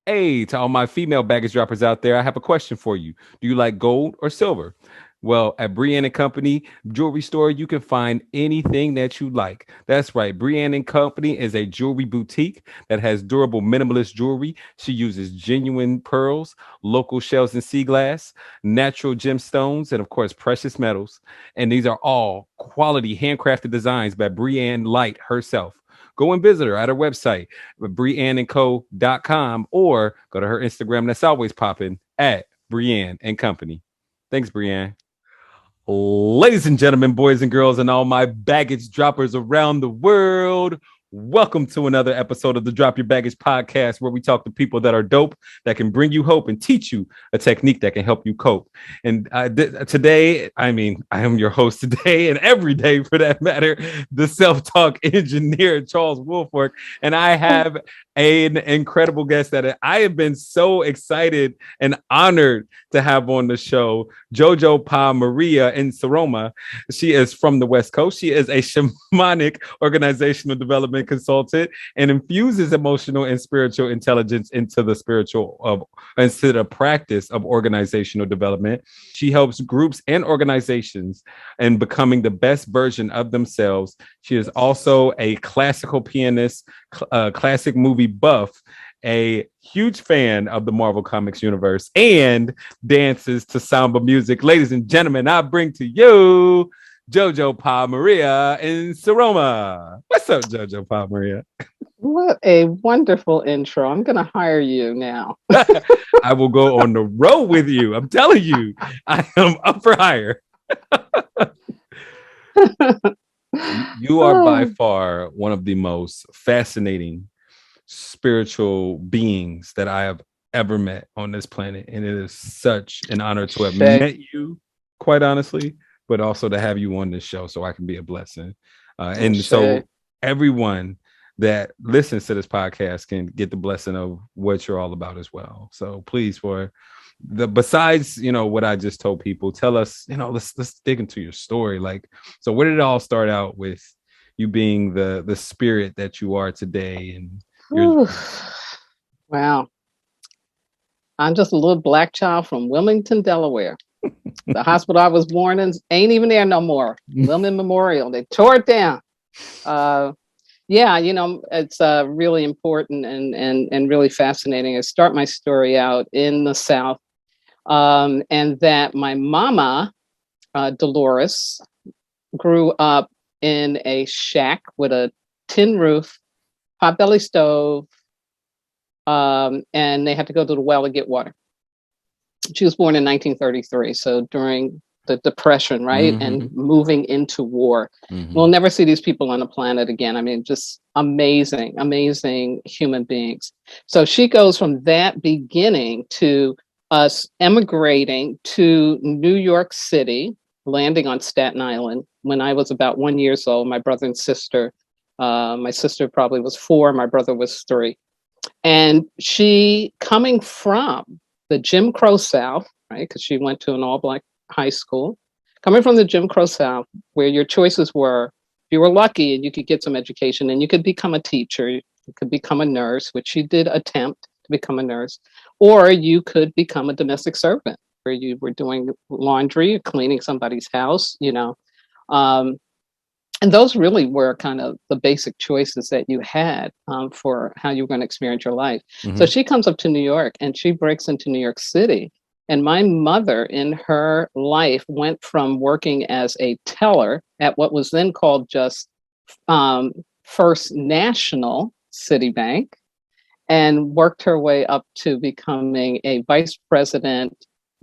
Hey, to all my female baggage droppers out there, I have a question for you. Do you like gold or silver? Well, at Brienne and Company Jewelry Store, you can find anything that you like. That's right. Brienne and Company is a jewelry boutique that has durable minimalist jewelry. She uses genuine pearls, local shells and sea glass, natural gemstones, and of course, precious metals. And these are all quality handcrafted designs by Brienne Light herself. Go and visit her at her website, brienneandco.com, or go to her Instagram that's always popping at Brienne and Company. Thanks, Brienne. Ladies and gentlemen, boys and girls, and all my baggage droppers around the world, welcome to another episode of the Drop Your Baggage podcast, where we talk to people that are dope, that can bring you hope and teach you a technique that can help you cope. And today, I am your host today and every day for that matter, the self-talk engineer, Charles Woolfork. And I have an incredible guest that I have been so excited and honored to have on the show, Jojopahmaria Nsoroma. She is from the West Coast. She is a shamanic organizational development consultant and infuses emotional and spiritual intelligence into the practice of organizational development. She helps groups and organizations in becoming the best version of themselves. She is also a classical pianist, classic movie buff, a huge fan of the Marvel Comics universe, and dances to samba music. Ladies and gentlemen, I bring to you Jojopahmaria Nsoroma. What's up, Jojopahmaria? What a wonderful intro. I'm going to hire you now. I will go on the road with you. I'm telling you, I am up for hire. You are by far one of the most fascinating spiritual beings that I have ever met on this planet. And it is such an honor to have met you, quite honestly, but also to have you on this show so I can be a blessing. So everyone that listens to this podcast can get the blessing of what you're all about as well. So please, besides, what I just told people, tell us, let's dig into your story. Like, so where did it all start out with you being the spirit that you are today? And wow. I'm just a little black child from Wilmington, Delaware. The hospital I was born in ain't even there no more. Wilmington Memorial, they tore it down. It's really important and really fascinating. I start my story out in the South, and that my mama, Dolores, grew up in a shack with a tin roof, potbelly stove, and they had to go to the well to get water. She was born in 1933, so during the Depression, right? Mm-hmm. And moving into war. Mm-hmm. We'll never see these people on the planet again. I mean, just amazing, amazing human beings. So she goes from that beginning to us emigrating to New York City, landing on Staten Island when I was about 1 year old. My brother and sister, my sister probably was 4, my brother was 3. And she, coming from the Jim Crow South, right? Because she went to an all-black high school, coming from the Jim Crow South, where your choices were, you were lucky and you could get some education and you could become a teacher, you could become a nurse, which she did attempt to become a nurse, or you could become a domestic servant, where you were doing laundry, cleaning somebody's house, and those really were kind of the basic choices that you had for how you were going to experience your life. Mm-hmm. So she comes up to New York and she breaks into New York City. And my mother in her life went from working as a teller at what was then called just First National Citibank, and worked her way up to becoming a vice president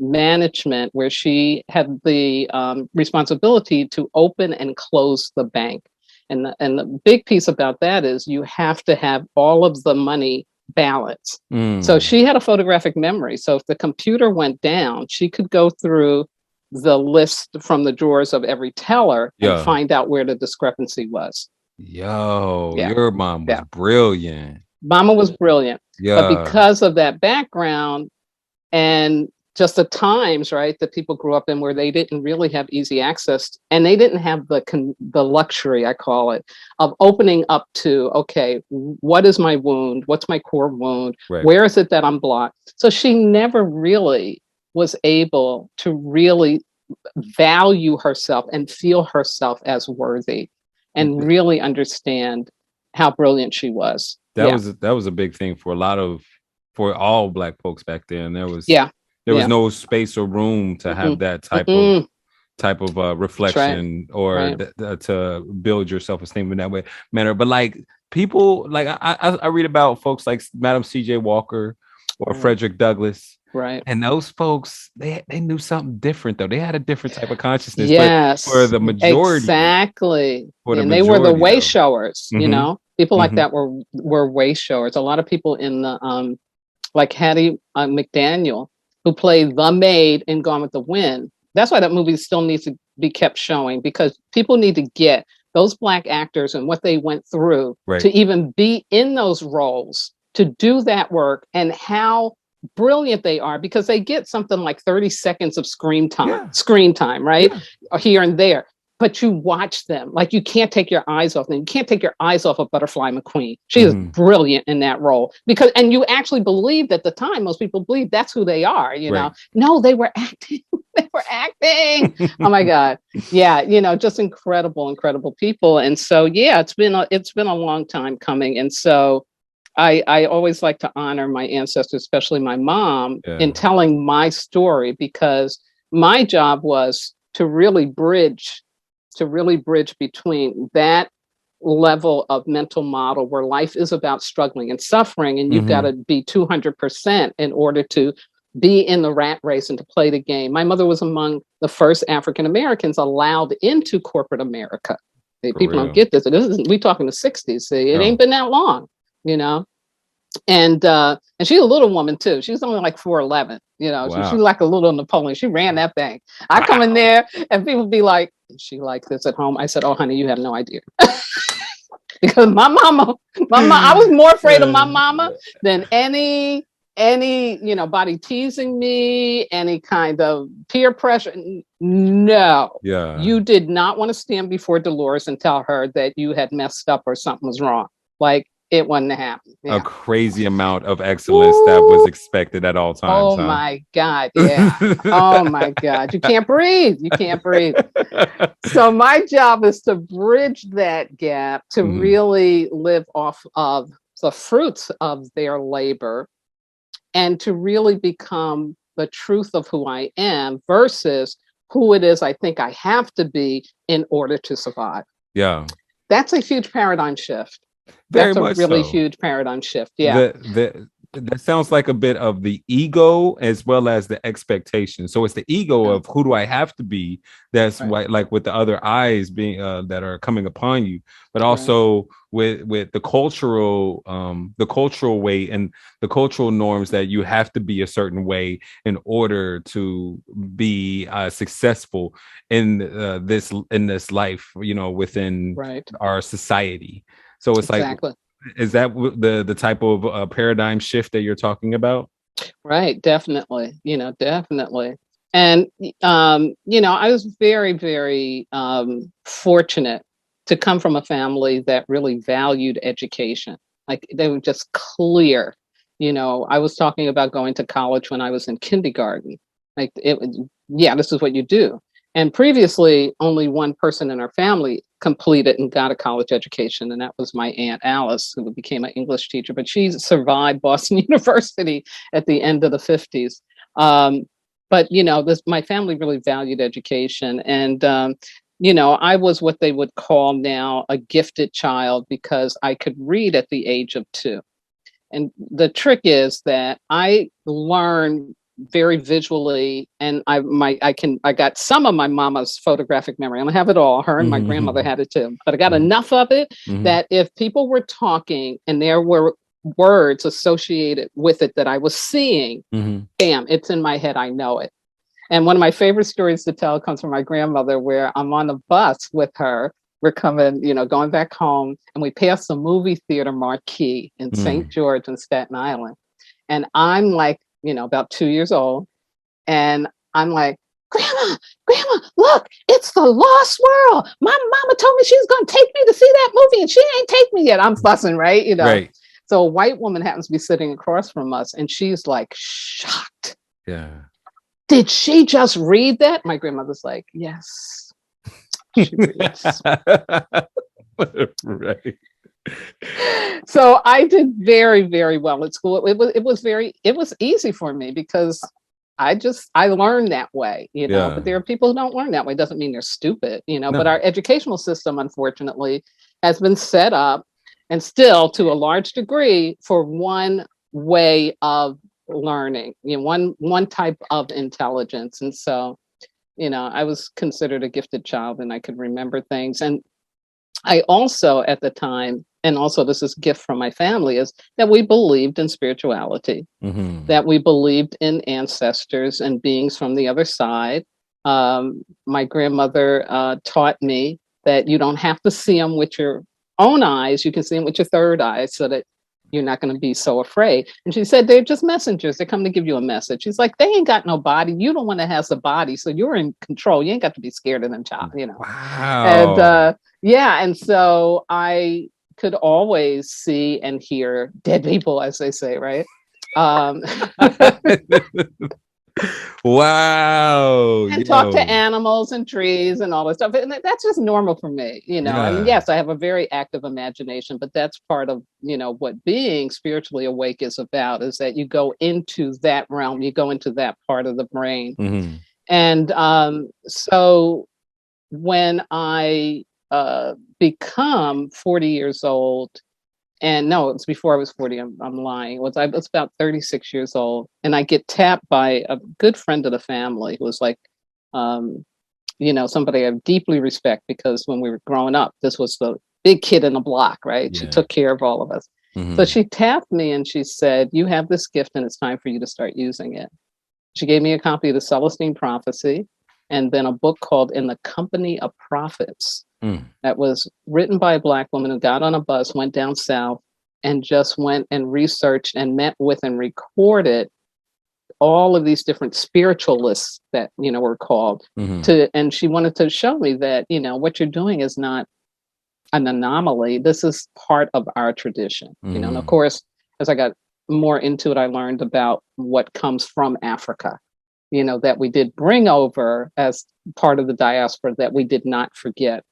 management, where she had the responsibility to open and close the bank. And the big piece about that is you have to have all of the money balance. So she had a photographic memory. So if the computer went down, she could go through the list from the drawers of every teller and find out where the discrepancy was. Your mom was brilliant. Mama was brilliant. But because of that background and just the times, right, that people grew up in where they didn't really have easy access, and they didn't have the luxury, I call it, of opening up to, okay, what is my wound? What's my core wound? Right. Where is it that I'm blocked? So she never really was able to really value herself and feel herself as worthy and really understand how brilliant she was. That was a big thing for for all Black folks back then. There was no space or room to have that type of reflection or to build your self-esteem in that manner. But like people, like I read about folks like Madam C.J. Walker or Frederick Douglass. Right. And those folks, they knew something different, though. They had a different type of consciousness. Yes. But for the majority. Exactly. And they were the way showers, mm-hmm. you know? People like that were way showers. A lot of people in the, like Hattie McDaniel, who played the maid in Gone with the Wind. That's why that movie still needs to be kept showing, because people need to get those Black actors and what they went through to even be in those roles, to do that work, and how brilliant they are, because they get something like 30 seconds of screen time, right? Here and there. But you watch them, like you can't take your eyes off them. You can't take your eyes off of Butterfly McQueen. She is brilliant in that role, because, and you actually believed at the time, most people believe that's who they are, you know? No, they were acting. They were acting. Oh my God. Yeah. You know, just incredible people. And so, yeah, it's been a long time coming. And so I always like to honor my ancestors, especially my mom, in telling my story, because my job was to really bridge between that level of mental model where life is about struggling and suffering, and you've got to be 200% in order to be in the rat race and to play the game. My mother was among the first African Americans allowed into corporate America. People don't get this. We talking the 60s. See, it ain't been that long, you know. And she's a little woman too. She's only like 4'11", you know. Wow. She's like a little Napoleon. She ran that thing. I come in there and people be like, "Is she like this at home?" I said, "Oh, honey, you have no idea." Because my mama, I was more afraid of my mama than any, you know, body teasing me, any kind of peer pressure. No. Yeah. You did not want to stand before Dolores and tell her that you had messed up or something was wrong. Like, it wasn't happening. Yeah. A crazy amount of excellence that was expected at all times. Oh my God. Yeah. Oh my God. You can't breathe. You can't breathe. So my job is to bridge that gap, to really live off of the fruits of their labor, and to really become the truth of who I am versus who it is I think I have to be in order to survive. Yeah. That's a huge paradigm shift. Very That's a really so. huge paradigm shift. Yeah. That sounds like a bit of the ego as well as the expectation. So it's the ego of who do I have to be? That's why, like with the other eyes being that are coming upon you, but also with the cultural way and the cultural norms that you have to be a certain way in order to be successful in this life, you know, within our society. So it's like, is that the type of paradigm shift that you're talking about? Right. Definitely. You know, definitely. And, you know, I was very, very fortunate to come from a family that really valued education. Like, they were just clear. You know, I was talking about going to college when I was in kindergarten. Like, it was, this is what you do. And previously, only one person in our family completed and got a college education, and that was my Aunt Alice, who became an English teacher. But she survived Boston University at the end of the 50s. But, you know, my family really valued education. And, you know, I was what they would call now a gifted child, because I could read at the age of 2. And the trick is that I learned very visually, and I got some of my mama's photographic memory. I don't have it all. Her and my grandmother had it too, but I got enough of it that if people were talking and there were words associated with it that I was seeing, bam, it's in my head. I know it. And one of my favorite stories to tell comes from my grandmother, where I'm on the bus with her. We're coming, you know, going back home, and we pass the movie theater marquee in St. George and Staten Island. And I'm like, you know, about 2 years old. And I'm like, Grandma, look, it's the lost world. My mama told me she was going to take me to see that movie and she ain't take me yet. I'm fussing, right? You know? Right. So a white woman happens to be sitting across from us and she's like shocked. Yeah. Did she just read that? My grandmother's like, yes, she reads. Right. So I did very, very well at school. It was easy for me because I learned that way, you know, Yeah. but there are people who don't learn that way. Doesn't mean they're stupid, you know, No. but our educational system, unfortunately, has been set up and still to a large degree for one way of learning, you know, one type of intelligence. And so, you know, I was considered a gifted child and I could remember things. And I also at the time, and also this is a gift from my family, is that we believed in spirituality, that we believed in ancestors and beings from the other side. My grandmother taught me that you don't have to see them with your own eyes. You can see them with your third eye so that you're not going to be so afraid. And she said, they're just messengers. They come to give you a message. She's like, they ain't got no body. You the one that has the body. So you're in control. You ain't got to be scared of them, child, you know? Wow. And yeah. And so I could always see and hear dead people, as they say, right? Wow. And talk to animals and trees and all this stuff. And that's just normal for me, you know. I mean, yes, I have a very active imagination, but that's part of, you know, what being spiritually awake is about, is that you go into that realm, you go into that part of the brain. And so when I become 40 years old, and no, it was before I was 40. I'm lying. I was about 36 years old, and I get tapped by a good friend of the family who was like, you know, somebody I deeply respect, because when we were growing up, this was the big kid in the block, right? She took care of all of us. So she tapped me and she said, "You have this gift, and it's time for you to start using it." She gave me a copy of the Celestine Prophecy, and then a book called In the Company of Prophets. That was written by a Black woman who got on a bus, went down south, and just went and researched and met with and recorded all of these different spiritualists that, you know, were called and she wanted to show me that, you know, what you're doing is not an anomaly. This is part of our tradition, you know. And of course, as I got more into it, I learned about what comes from Africa, you know, that we did bring over as part of the diaspora, that we did not forget.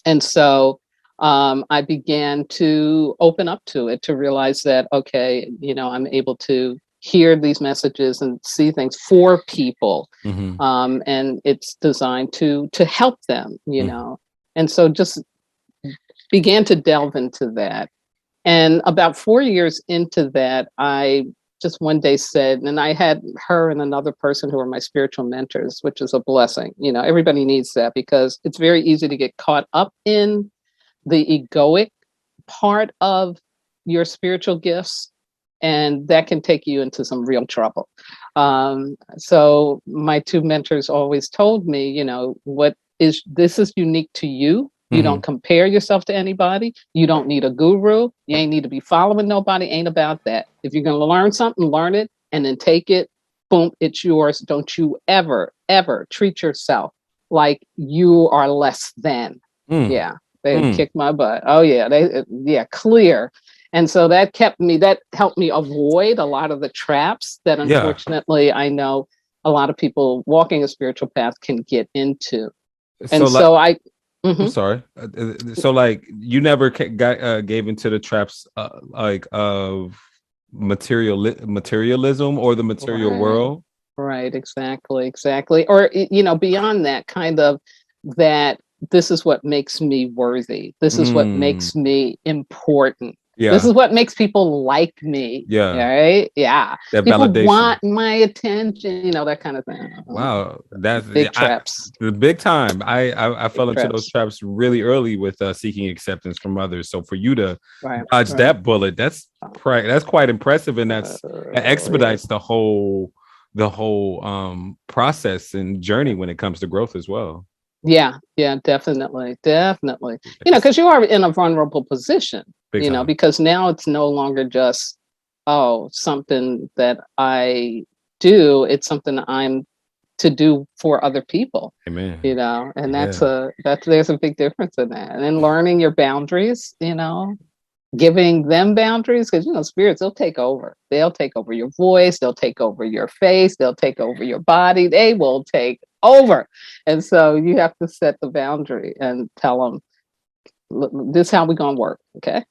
And so I began to open up to it, to realize that, okay, you know, I'm able to hear these messages and see things for people. And it's designed to help them, you know. And so just began to delve into that. And about 4 years into that, I just one day said, and I had her and another person who were my spiritual mentors, which is a blessing. You know, everybody needs that, because it's very easy to get caught up in the egoic part of your spiritual gifts, and that can take you into some real trouble. So my two mentors always told me, you know, this is unique to you. You don't compare yourself to anybody. You don't need a guru. You ain't need to be following nobody. Ain't about that. If you're going to learn something, learn it and then take it. Boom, it's yours. Don't you ever, ever treat yourself like you are less than. Yeah, they kicked my butt. Oh yeah, clear. And so that helped me avoid a lot of the traps that unfortunately I know a lot of people walking a spiritual path can get into. And I'm sorry. So, like, you never gave into the traps like of materialism or the material world, right? Exactly. Or, you know, beyond that, kind of that. This is what makes me worthy. This is what makes me important. This is what makes people like me. Right. Yeah. That people validation. Want my attention, you know, that kind of thing. Wow. That's big traps. The big time. I fell into those traps really early with seeking acceptance from others. So for you to dodge that bullet, that's quite impressive. And that expedites the whole process and journey when it comes to growth as well. Yeah, definitely. You know, because you are in a vulnerable position, big time. Know, because now it's no longer just, something that I do. It's something I'm to do for other people. Amen. You know, and there's a big difference in that. And then learning your boundaries, you know, giving them boundaries, because you know, spirits, they'll take over your voice, they'll take over your face, they'll take over your body, they will take over. And so you have to set the boundary and tell them, this is how we're gonna work, okay?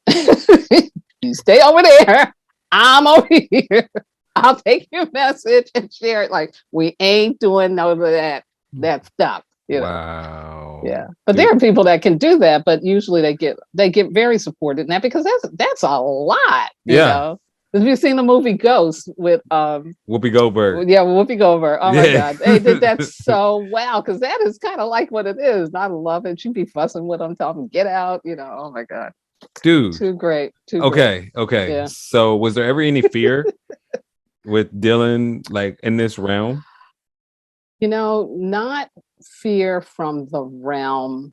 You stay over there, I'm over here. I'll take your message and share it. Like, we ain't doing none of that stuff. You know? Wow. Yeah, but there are people that can do that, but usually they get very supported in that, because that's a lot. You know? Have you seen the movie Ghost with Whoopi Goldberg? Yeah, Whoopi Goldberg. Oh my God, they did that so well, because that is kind of like what it is. I love it. She'd be fussing with them, telling them get out. You know, oh my God, dude, too great. Okay. Yeah. So, was there ever any fear with dealing like in this realm? You know, not fear from the realm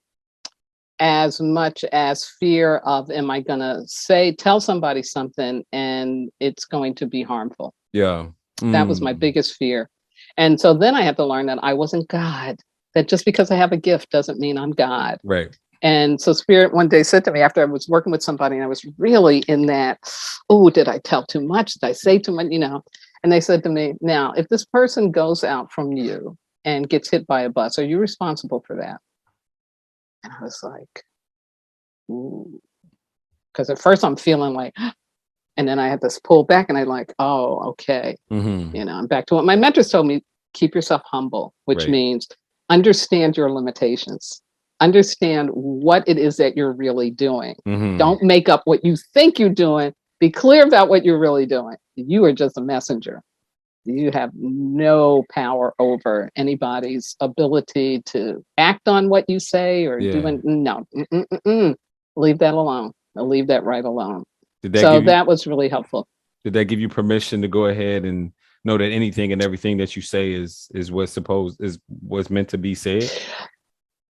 as much as fear of, am I going to tell somebody something and it's going to be harmful? Yeah. That was my biggest fear. And so then I had to learn that I wasn't God, that just because I have a gift doesn't mean I'm God. Right. And so Spirit one day said to me, after I was working with somebody and I was really in that, oh, did I tell too much? Did I say too much? You know, and they said to me, now, if this person goes out from you and gets hit by a bus, are you responsible for that? And I was like, ooh, because at first I'm feeling like, and then I had to pull back and I like, oh, okay. Mm-hmm. You know, I'm back to what my mentors told me, keep yourself humble, which means understand your limitations. Understand what it is that you're really doing. Mm-hmm. Don't make up what you think you're doing. Be clear about what you're really doing. You are just a messenger. You have no power over anybody's ability to act on what you say or doing. No, leave that alone. I'll leave that right alone. That was really helpful. Did that give you permission to go ahead and know that anything and everything that you say is what's meant to be said?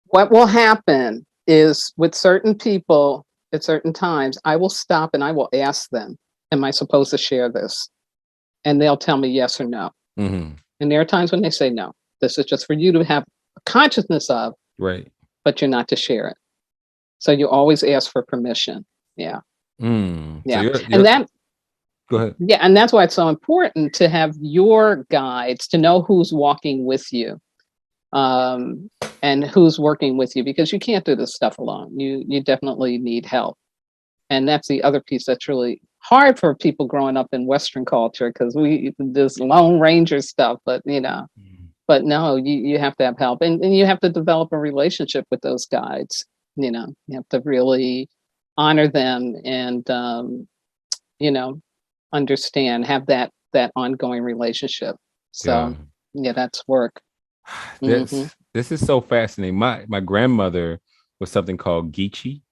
What will happen is with certain people at certain times, I will stop and I will ask them, am I supposed to share this? And they'll tell me yes or no. Mm-hmm. And there are times when they say no. This is just for you to have a consciousness of, right? But you're not to share it. So you always ask for permission. Yeah. Yeah. So and that. Go ahead. Yeah, and that's why it's so important to have your guides, to know who's walking with you, and who's working with you, because you can't do this stuff alone. You definitely need help. And that's the other piece that's really hard for people growing up in Western culture, because this Lone Ranger stuff, but you know, but no, you have to have help, and you have to develop a relationship with those guides. You know, you have to really honor them and, you know, understand, have that ongoing relationship. So yeah, that's work. This is so fascinating. My grandmother was something called Geechee.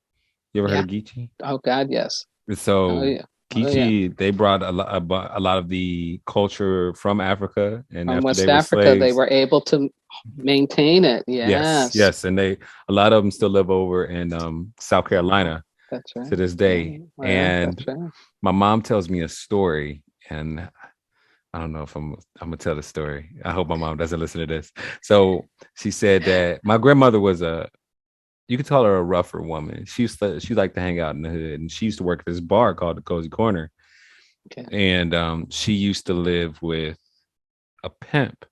You ever heard of Geechee? Oh God, yes. So Geechee, they brought a lot of the culture from Africa, and from after West they were Africa, slaves, they were able to maintain it. Yes, and a lot of them still live over in South Carolina. That's right. To this day. Right. And my mom tells me a story, and I don't know if I'm gonna tell the story. I hope my mom doesn't listen to this. So she said that my grandmother was you could call her a rougher woman. She liked to hang out in the hood, and she used to work at this bar called the Cozy Corner. Okay. And she used to live with a pimp.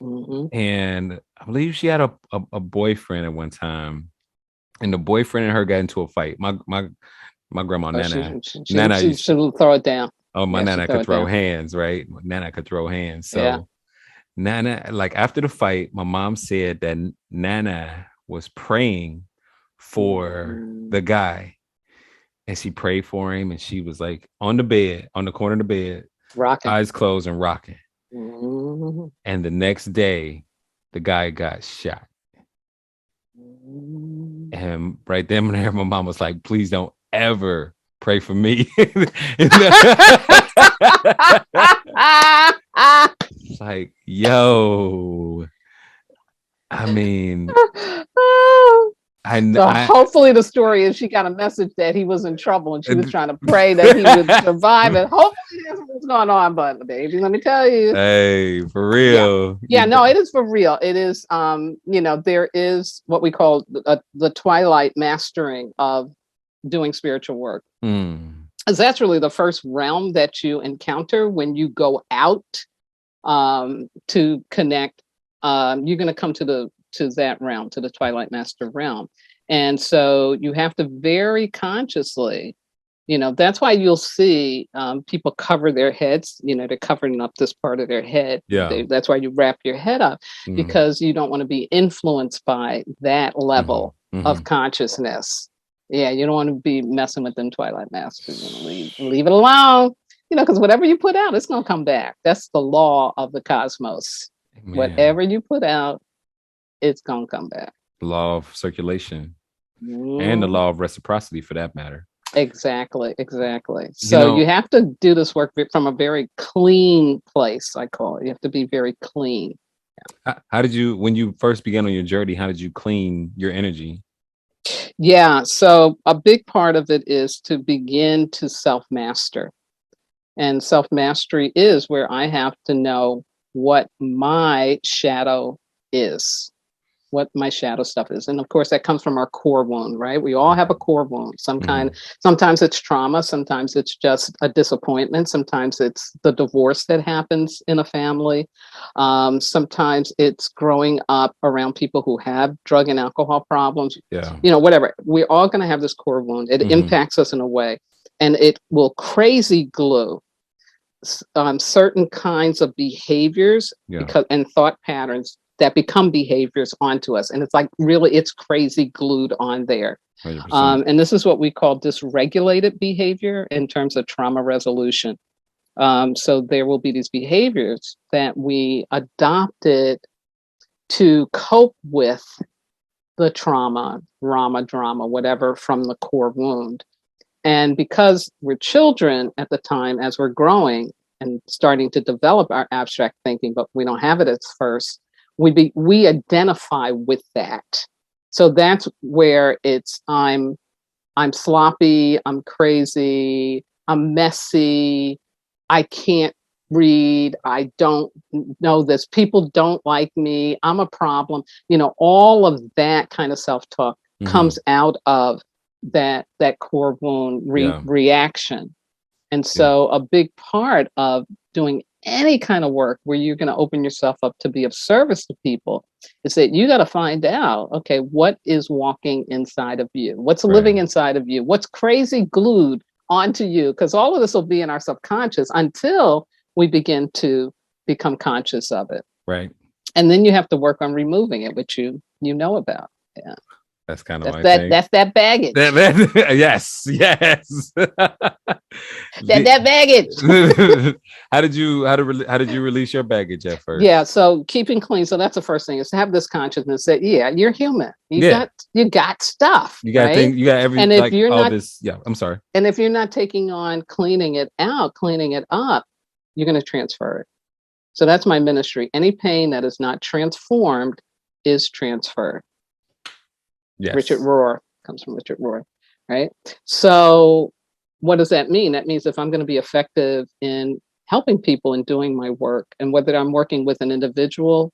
Mm-hmm. And I believe she had a boyfriend at one time. And the boyfriend and her got into a fight. My grandma Nana. She should throw it down. Oh, my Nana could throw hands, right? Nana could throw hands. So Nana, like after the fight, my mom said that Nana was praying for the guy. And she prayed for him, and she was like on the bed, on the corner of the bed, rocking, eyes closed and rocking. Mm-hmm. And the next day, the guy got shot. And right then and there, my mom was like, please don't ever pray for me. Like, yo, I mean, So hopefully the story is she got a message that he was in trouble and she was trying to pray that he would survive it. Hopefully that's what's going on, but baby, let me tell you. Hey, for real. Yeah, no, it is for real. It is, there is what we call the Twilight mastering of doing spiritual work. Because that's really the first realm that you encounter when you go out to connect. You're going to come to that realm, to the Twilight Master realm. And so you have to very consciously, that's why you'll see people cover their heads, they're covering up this part of their head. Yeah. That's why you wrap your head up, because you don't want to be influenced by that level of consciousness. Yeah, you don't want to be messing with them Twilight Masters. Leave it alone, because whatever you put out, it's going to come back. That's the law of the cosmos. Man. Whatever you put out, it's going to come back. The law of circulation and the law of reciprocity, for that matter. Exactly. So you have to do this work from a very clean place, I call it. You have to be very clean. Yeah. How did you, when you first began on your journey, how did you clean your energy? Yeah, so a big part of it is to begin to self-master. And self-mastery is where I have to know what my shadow is, what my shadow stuff is. And of course, that comes from our core wound, right? We all have a core wound, some kind. Sometimes it's trauma, sometimes it's just a disappointment, sometimes it's the divorce that happens in a family. Sometimes it's growing up around people who have drug and alcohol problems. Yeah. Whatever. We're all going to have this core wound. It impacts us in a way, and it will crazy glue certain kinds of behaviors and thought patterns that become behaviors onto us. And it's like, really, it's crazy glued on there. And this is what we call dysregulated behavior in terms of trauma resolution. So there will be these behaviors that we adopted to cope with the trauma, drama, whatever, from the core wound. And because we're children at the time, as we're growing and starting to develop our abstract thinking, but we don't have it at first, we identify with that. So that's where it's I'm sloppy, I'm crazy, I'm messy, I can't read, I don't know this, people don't like me, I'm a problem. All of that kind of self-talk comes out of that core wound reaction. And so a big part of doing any kind of work where you're going to open yourself up to be of service to people is that you got to find out, okay, what is walking inside of you? What's living inside of you? What's crazy glued onto you? Because all of this will be in our subconscious until we begin to become conscious of it. Right. And then you have to work on removing it, which you know about. Yeah. That's kind of that's that baggage. Yes. that baggage. How did you release your baggage at first? Yeah, so keeping clean. So that's the first thing, is to have this consciousness that you're human. You got stuff. You got things. You got everything. And if you're not, I'm sorry. And if you're not taking on cleaning it up, you're going to transfer it. So that's my ministry. Any pain that is not transformed is transferred. Yes. Richard Rohr comes from Richard Rohr, right? So what does that mean? That means if I'm going to be effective in helping people and doing my work, and whether I'm working with an individual,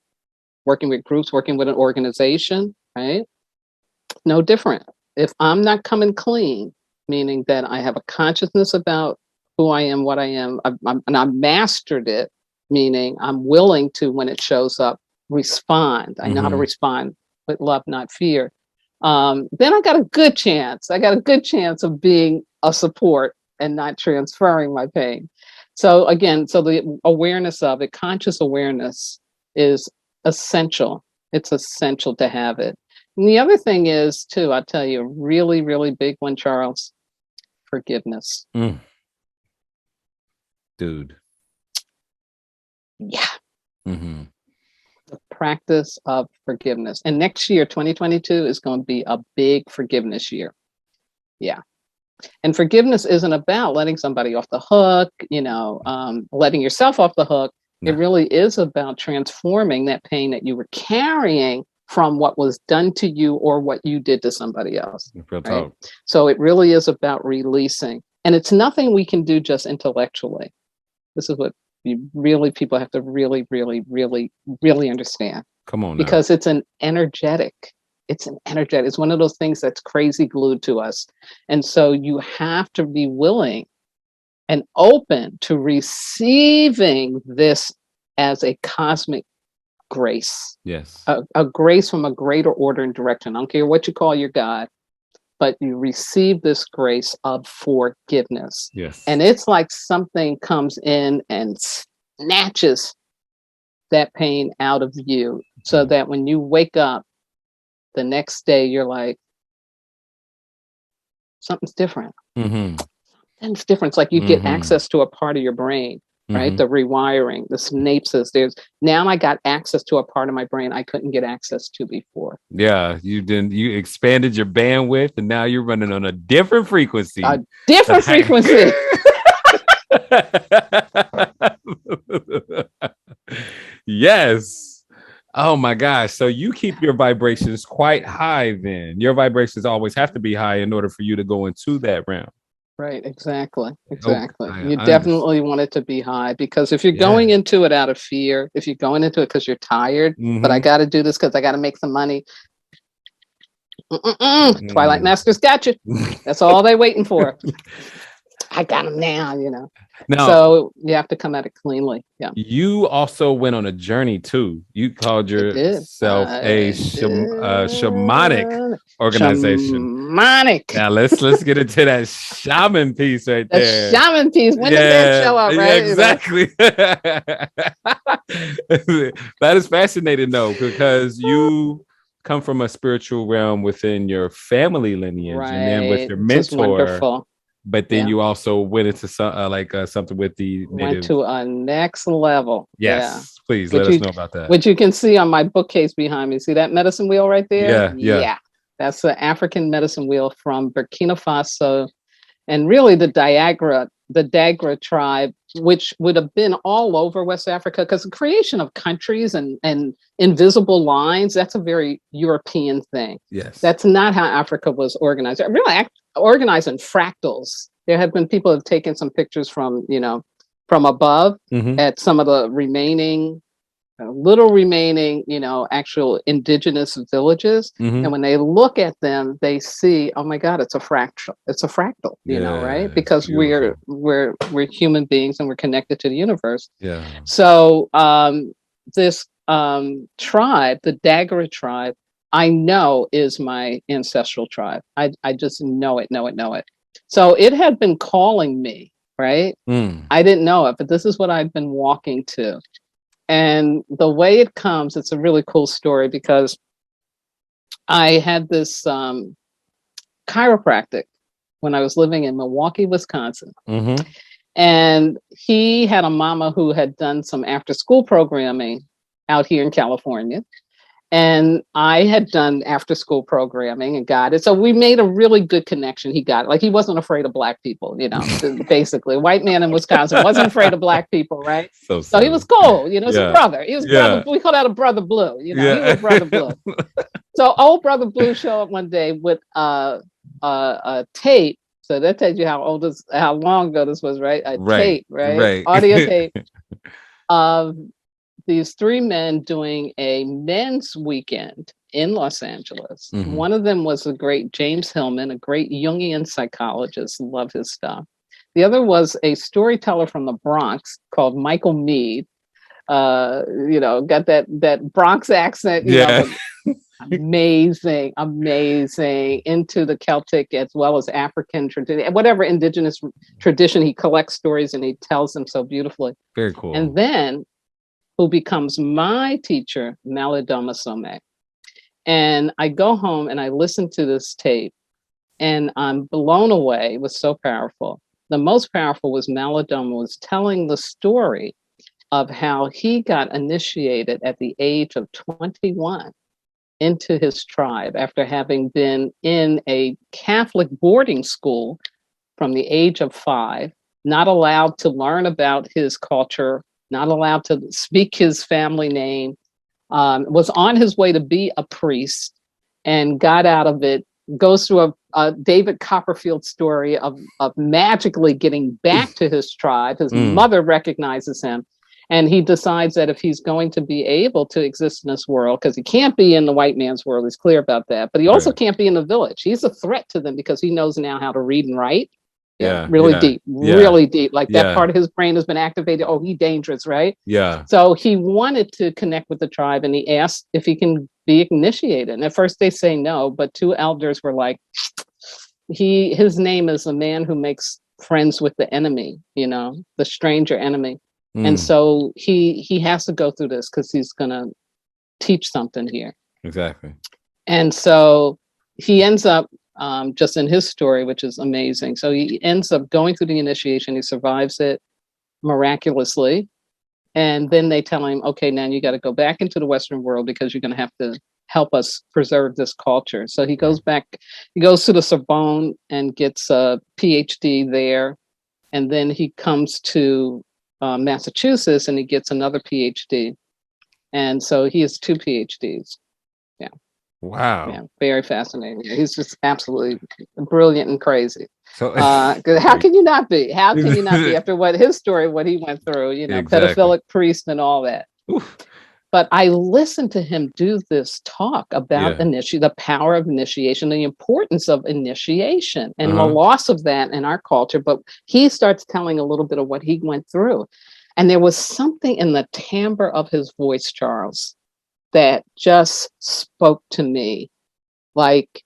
working with groups, working with an organization, right? No different. If I'm not coming clean, meaning that I have a consciousness about who I am, what I am, and I've mastered it, meaning I'm willing to, when it shows up, respond. I know how to respond with love, not fear. Then I got a good chance. Of being a support and not transferring my pain. So again, the awareness of it, conscious awareness, is essential. It's essential to have it. And the other thing is, too, I'll tell you, a really, really big one, Charles, forgiveness. Dude. Yeah. The practice of forgiveness. And next year, 2022, is going to be a big forgiveness year. Yeah. And forgiveness isn't about letting somebody off the hook, letting yourself off the hook. No. It really is about transforming that pain that you were carrying from what was done to you or what you did to somebody else. Right? So it really is about releasing. And it's nothing we can do just intellectually. This is what people have to really, really, really, really understand. Come on now. Because it's an energetic. It's one of those things that's crazy glued to us. And so you have to be willing and open to receiving this as a cosmic grace. Yes. A grace from a greater order and direction. I don't care what you call your God, but you receive this grace of forgiveness. Yes. And it's like something comes in and snatches that pain out of you, so that when you wake up the next day, you're like, something's different. Something's different. It's like you get access to a part of your brain, right? The rewiring, the synapses. Now I got access to a part of my brain I couldn't get access to before. Yeah, you expanded your bandwidth, and now you're running on a different frequency. Yes. Oh my gosh. So you keep your vibrations quite high then. Your vibrations always have to be high in order for you to go into that realm. Right. Exactly. You definitely want it to be high, because if you're going into it out of fear, if you're going into it because you're tired, but I got to do this because I got to make some money. Twilight Masters got you. That's all they're waiting for. I got them now, Now, so you have to come at it cleanly. Yeah. You also went on a journey too. You called yourself a shamanic organization. Shamanic. Now let's get into that shaman piece right there. The shaman piece. When did that show up? Right? Exactly. That is fascinating though, because you come from a spiritual realm within your family lineage, right, and then with your mentor. But then you also went into something with the native. Went to a next level. Yes, please let us know about that. Which you can see on my bookcase behind me. See that medicine wheel right there? Yeah. That's the African medicine wheel from Burkina Faso, and really the Dagra tribe, which would have been all over West Africa, because the creation of countries and invisible lines, that's a very European thing. Yes. That's not how Africa was organized. Really organized in fractals. There have been people who have taken some pictures from above at some of the remaining actual indigenous villages. And when they look at them, they see, oh my God, it's a fractal. It's a fractal, right? Because we're human beings and we're connected to the universe. Yeah. So this tribe, the Dagra tribe, I know is my ancestral tribe. I just know it. So it had been calling me, right? I didn't know it, but this is what I've been walking to. And the way it comes, it's a really cool story, because I had this chiropractic when I was living in Milwaukee, Wisconsin. And he had a mama who had done some after school programming out here in California. And I had done after school programming and got it. So we made a really good connection. He got it. Like, he wasn't afraid of Black people, basically. White man in Wisconsin wasn't afraid of Black people, right? So he was cool, he's a brother. He was brother. We call that a brother blue, he was brother blue. So old brother blue showed up one day with a tape. So that tells you how long ago this was, right? Tape, right? Audio tape of these three men doing a men's weekend in Los Angeles. One of them was the great James Hillman, a great Jungian psychologist. Love his stuff. The other was a storyteller from the Bronx called Michael Mead. Got that Bronx accent. Amazing into the Celtic as well as African tradition, whatever indigenous tradition. He collects stories and he tells them so beautifully. Very cool. And then who becomes my teacher, Malidoma Somé. And I go home and I listen to this tape and I'm blown away. It was so powerful. The most powerful was Malidoma was telling the story of how he got initiated at the age of 21 into his tribe after having been in a Catholic boarding school from the age of 5, not allowed to learn about his culture, not allowed to speak his family name, was on his way to be a priest and got out of it, goes through a David Copperfield story of magically getting back to his tribe. His mother recognizes him. And he decides that if he's going to be able to exist in this world, because he can't be in the white man's world, he's clear about that, but he also can't be in the village. He's a threat to them because he knows now how to read and write. Really deep. Like that part of his brain has been activated. Oh, he's dangerous, right? Yeah. So he wanted to connect with the tribe, and he asked if he can be initiated. And at first they say no, but two elders were like, his name is a man who makes friends with the enemy, the stranger enemy. And so he has to go through this because he's going to teach something here. Exactly. And so he ends up just in his story, which is amazing. So he ends up going through the initiation. He survives it miraculously. And then they tell him, okay, now you got to go back into the Western world because you're going to have to help us preserve this culture. So he goes back, he goes to the Sorbonne and gets a PhD there. And then he comes to Massachusetts and he gets another PhD. And so he has 2 PhDs. Yeah. Wow. Yeah. Very fascinating. He's just absolutely brilliant and crazy. So how can you not be? How can you not be after what his story, what he went through, pedophilic priest and all that. Oof. But I listened to him do this talk about the power of initiation, the importance of initiation and the loss of that in our culture. But he starts telling a little bit of what he went through. And there was something in the timbre of his voice, Charles, that just spoke to me like,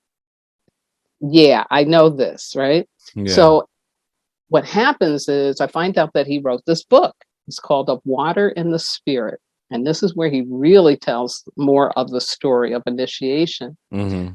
yeah, I know this, right? Yeah. So what happens is I find out that he wrote this book. It's called Of Water in the Spirit. And this is where he really tells more of the story of initiation.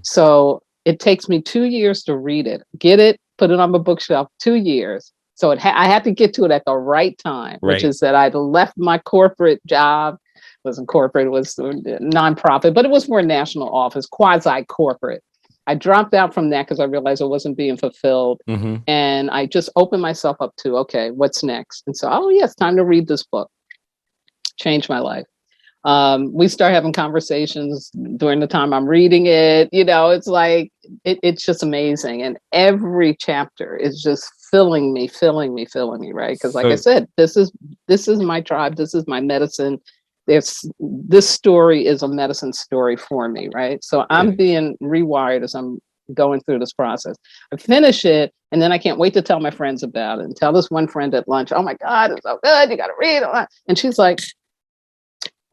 So it takes me 2 years to read it, get it, put it on my bookshelf, 2 years. So I had to get to it at the right time, which is that I'd left my corporate job. It wasn't corporate, it was nonprofit, but it was for a national office, quasi-corporate. I dropped out from that because I realized I wasn't being fulfilled. And I just opened myself up to, okay, what's next? And so, it's time to read this book. Changed my life. We start having conversations during the time I'm reading it. It's like, it's just amazing. And every chapter is just filling me, right? Because like I said, this is my tribe. This is my medicine. This story is a medicine story for me, right? So I'm being rewired as I'm going through this process. I finish it, and then I can't wait to tell my friends about it and tell this one friend at lunch, oh my God, it's so good. You got to read it. And she's like,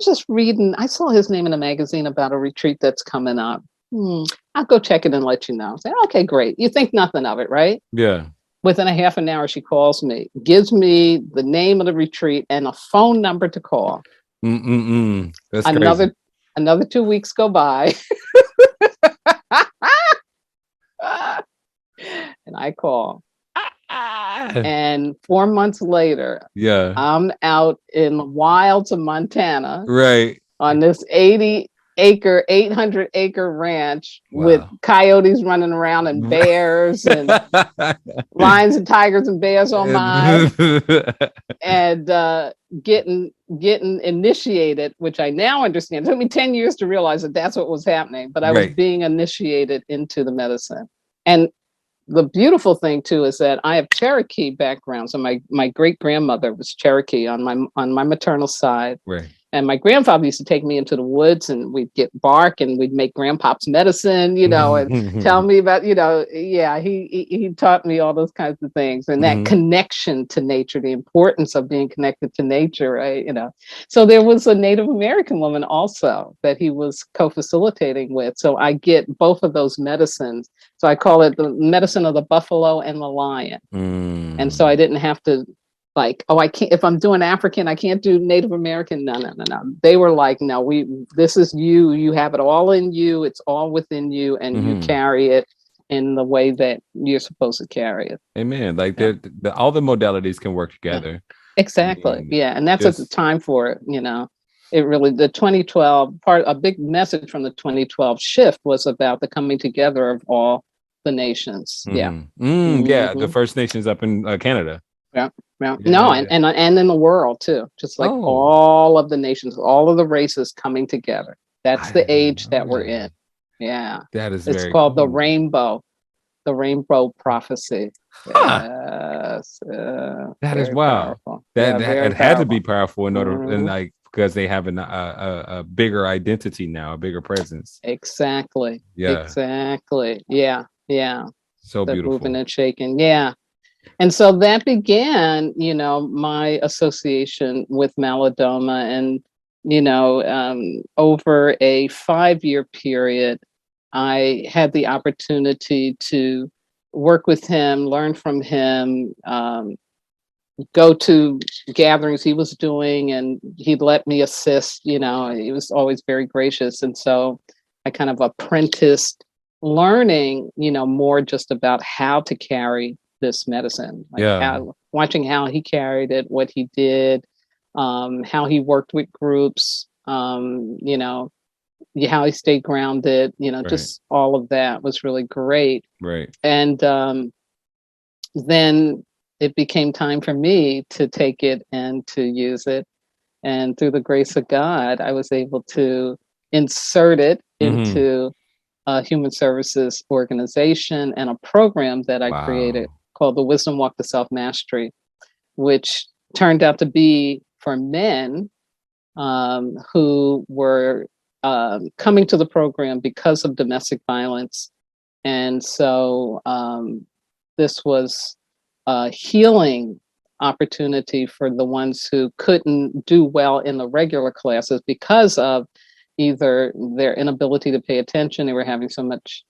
just reading. I saw his name in a magazine about a retreat that's coming up. I'll go check it and let you know. I say, okay, great. You think nothing of it, right? Yeah. Within a half an hour, she calls me, gives me the name of the retreat and a phone number to call. That's crazy. Another 2 weeks go by. And I call. And 4 months later, I'm out in the wilds of Montana, on this 800-acre ranch with coyotes running around and bears and lions and tigers and bears on mine, and getting initiated, which I now understand. It took me 10 years to realize that that's what was happening, but I was being initiated into the medicine. And the beautiful thing too is that I have Cherokee background. So my great grandmother was Cherokee on my maternal side. Right. And my grandfather used to take me into the woods and we'd get bark and we'd make grandpop's medicine, and tell me about, he taught me all those kinds of things and that connection to nature, the importance of being connected to nature, right? So there was a Native American woman also that he was co-facilitating with. So I get both of those medicines. So I call it the medicine of the buffalo and the lion. And so I didn't have to like, I can't, if I'm doing African, I can't do Native American. No. They were like, no, this is you have it all in you. It's all within you and you carry it in the way that you're supposed to carry it. Amen. Like all the modalities can work together. Yeah. Exactly. And that's at the time for it, It really, the 2012 a big message from the 2012 shift was about the coming together of all the nations. The First Nations up in Canada. Yeah. Yeah. Yeah. No, and in the world too, just like all of the nations, all of the races coming together. That's I the didn't age know that we're that. in. Yeah. That is It's very called cool. the rainbow prophecy. Huh. Yes. That is Very wow. powerful. That, Yeah, that very it had to be powerful. powerful in order, and Mhm. like because they have a bigger identity now, a bigger presence. Exactly. Yeah. Exactly. Yeah. Yeah. So That moving beautiful. and shaking. Yeah. And so that began, my association with Malidoma. And, over a 5-year period, I had the opportunity to work with him, learn from him, go to gatherings he was doing, and he'd let me assist. He was always very gracious. And so I kind of apprenticed learning, more just about how to carry this medicine, like Yeah. how watching how he carried it, what he did, how he worked with groups, how he stayed grounded, Right. just all of that was really great. Right. And then it became time for me to take it and to use it. And through the grace of God, I was able to insert it Mm-hmm. into a human services organization and a program that I created Wow. called the Wisdom Walk to Self Mastery, which turned out to be for men who were coming to the program because of domestic violence. And so this was a healing opportunity for the ones who couldn't do well in the regular classes because of either their inability to pay attention. They were having so much,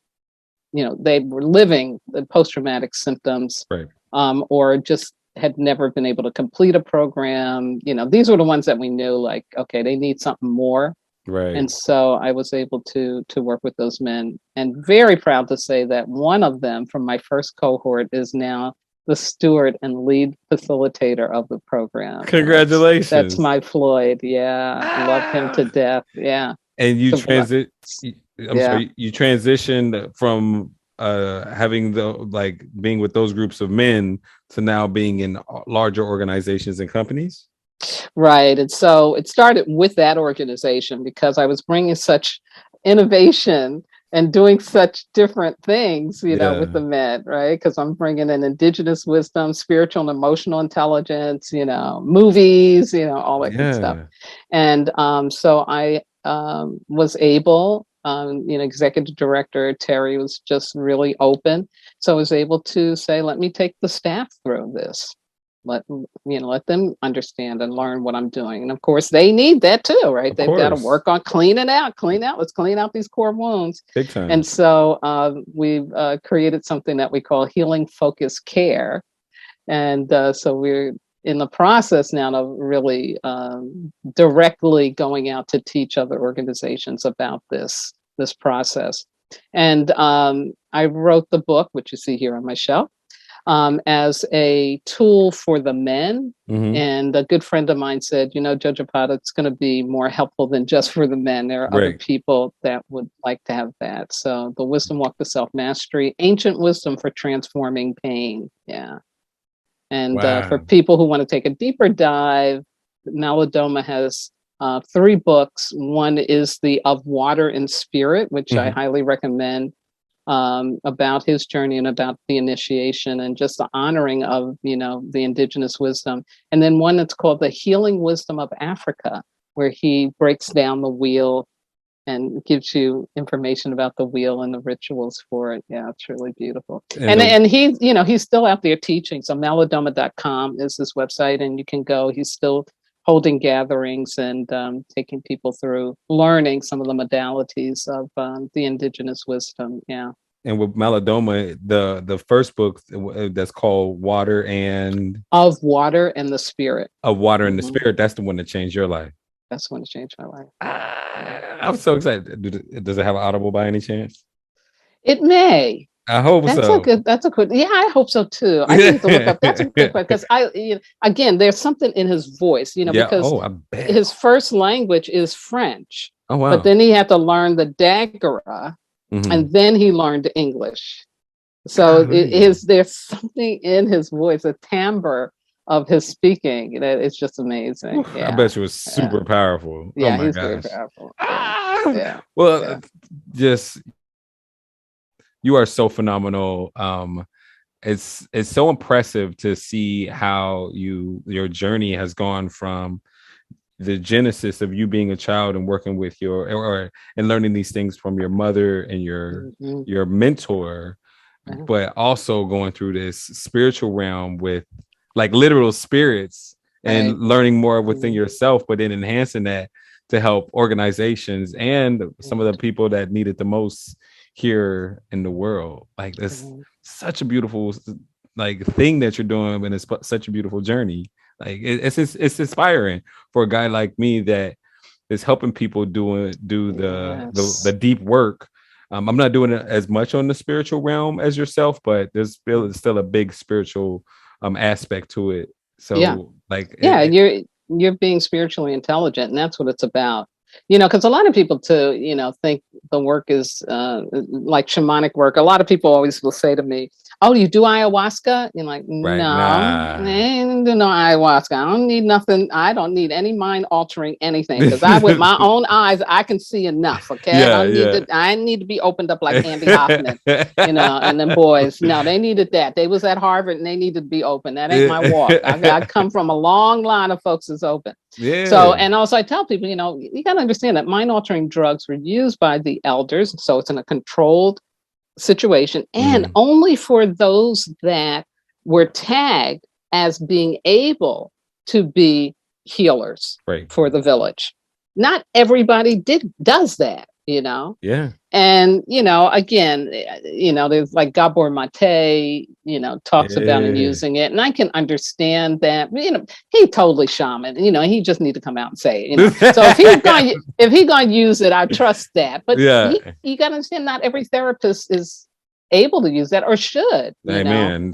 they were living the post-traumatic symptoms, Right. or just had never been able to complete a program. These were the ones that we knew, like, okay, they need something more. Right. And so I was able to work with those men, and very proud to say that one of them from my first cohort is now the steward and lead facilitator of the program. And that's Congratulations. my Floyd. Yeah. Love him to Ah. death. Yeah. And you So, I'm yeah. sorry, you transitioned from having the like being with those groups of men to now being in larger organizations and companies. Right. And so it started with that organization because I was bringing such innovation and doing such different things, with Yeah. the men, right? Because I'm bringing in indigenous wisdom, spiritual and emotional intelligence, movies, all that good stuff. Yeah. And so I was able, executive director Terry was just really open. So I was able to say, let me take the staff through this. Let them understand and learn what I'm doing. And of course they need that too, right? Of They've got to course. work on let's clean out these core wounds. Big time. And so we've created something that we call healing focused care. And so we're in the process now of really directly going out to teach other organizations about this process. And I wrote the book, which you see here on my shelf, as a tool for the men. Mm-hmm. And a good friend of mine said, Jojopahmaria, it's going to be more helpful than just for the men. There are other Right. people that would like to have that. So the Wisdom Walk to Self Mastery, ancient wisdom for transforming pain. Yeah. And for Wow. people who want to take a deeper dive, Malidoma has 3 books. One is the Of Water and Spirit, which I Mm-hmm. highly recommend, about his journey and about the initiation and just the honoring of, the indigenous wisdom. And then one that's called The Healing Wisdom of Africa, where he breaks down the wheel and gives you information about the wheel and the rituals for it. Yeah, it's really beautiful. And And he, he's still out there teaching. So malidoma.com is his website, and you can go. He's still holding gatherings and taking people through learning some of the modalities of the indigenous wisdom. Yeah. and with Malidoma, the first book that's called Of Water and the Spirit. Water and the Mm-hmm. Spirit, that's the one that changed your life. That's when it changed my life. I'm so excited. Does it have an Audible by any chance? It may. I hope so. That's a good, yeah, I hope so too. I need to look up. That's a good question. Because again, there's something in his voice, Yeah. because Oh, I bet. his first language is French, Oh, but wow. then he had to learn the Dagara, Mm-hmm. and then he learned English. So there's something in his voice, a timbre of his speaking. It's just amazing. I bet you was super powerful. Oh my he's gosh. very powerful. Well, just you are so phenomenal. It's so impressive to see how your journey has gone from the genesis of you being a child and working with and learning these things from your mother and your mentor, but also going through this spiritual realm with like literal spirits and learning more within yourself, but then enhancing that to help organizations and some of the people that need it the most here in the world. Like that's such a beautiful like thing that you're doing, and it's such a beautiful journey. Like it's inspiring for a guy like me that is helping people do the deep work. I'm not doing it as much on the spiritual realm as yourself, but there's still a big spiritual aspect to it. So you're being spiritually intelligent, and that's what it's about. Because a lot of people too, think the work is like shamanic work. A lot of people always will say to me, "Oh, you do ayahuasca?" You're like, "No, I ain't do no ayahuasca. I don't need nothing. I don't need any mind altering anything, because with my own eyes, I can see enough. Okay, I need to be opened up like Andy Hoffman, And then boys, no, they needed that. They was at Harvard and they needed to be open. That ain't my walk. I come from a long line of folks that's open. Yeah. So, and also I tell people, you got to understand that mind altering drugs were used by the elders. So it's in a controlled situation, and only for those that were tagged as being able to be healers for the village. Not everybody does that, Yeah. And, again, there's like Gabor Mate, talks about and using it. And I can understand that, he totally shaman, he just need to come out and say it, So if he's going to use it, I trust that. But you got to understand, not every therapist is able to use that or should. Amen.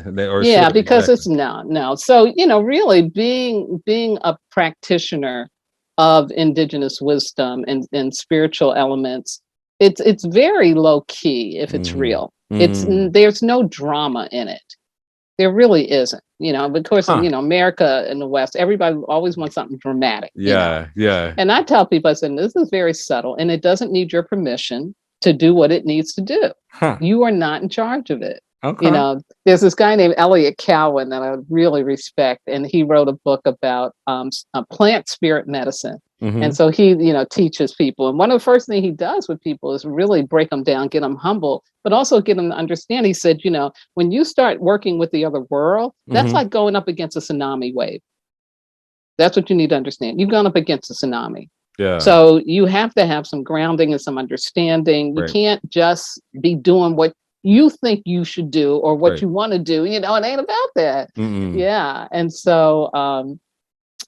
Because it's no. So, really being a practitioner of indigenous wisdom and spiritual elements, it's very low key if it's real. There's no drama in it. There really isn't. Of course, America and the West, everybody always wants something dramatic. Yeah. And I tell people, I said, this is very subtle, and it doesn't need your permission to do what it needs to do. You are not in charge of it. Okay. There's this guy named Elliot Cowan that I really respect, and he wrote a book about plant spirit medicine. And so he, teaches people. And one of the first things he does with people is really break them down, get them humble, but also get them to understand. He said, when you start working with the other world, that's like going up against a tsunami wave. That's what you need to understand. You've gone up against a tsunami. Yeah. So you have to have some grounding and some understanding. You can't just be doing what you think you should do or what you want to do. It ain't about that. Yeah. And so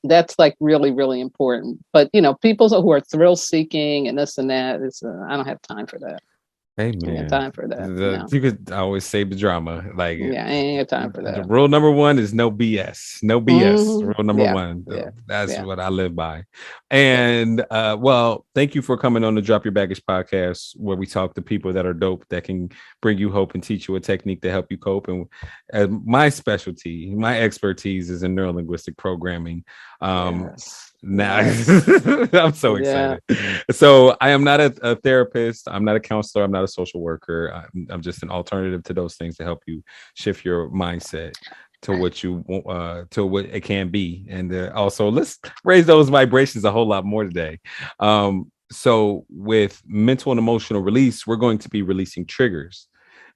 that's like really, really important. But, people who are thrill seeking and this and that, I don't have time for that. Hey, man. I ain't got time for that. You could always save the drama. Like, I ain't got time for that. The rule number one is no BS. No BS. Rule number one. That's what I live by. And well, thank you for coming on the Drop Your Baggage podcast, where we talk to people that are dope, that can bring you hope and teach you a technique to help you cope. And my specialty, my expertise is in neuro linguistic programming. Now I'm so excited. So I am not a therapist. I'm not a counselor. I'm not a social worker. I'm just an alternative to those things to help you shift your mindset to what you want, to what it can be. And also let's raise those vibrations a whole lot more today. So with mental and emotional release, we're going to be releasing triggers,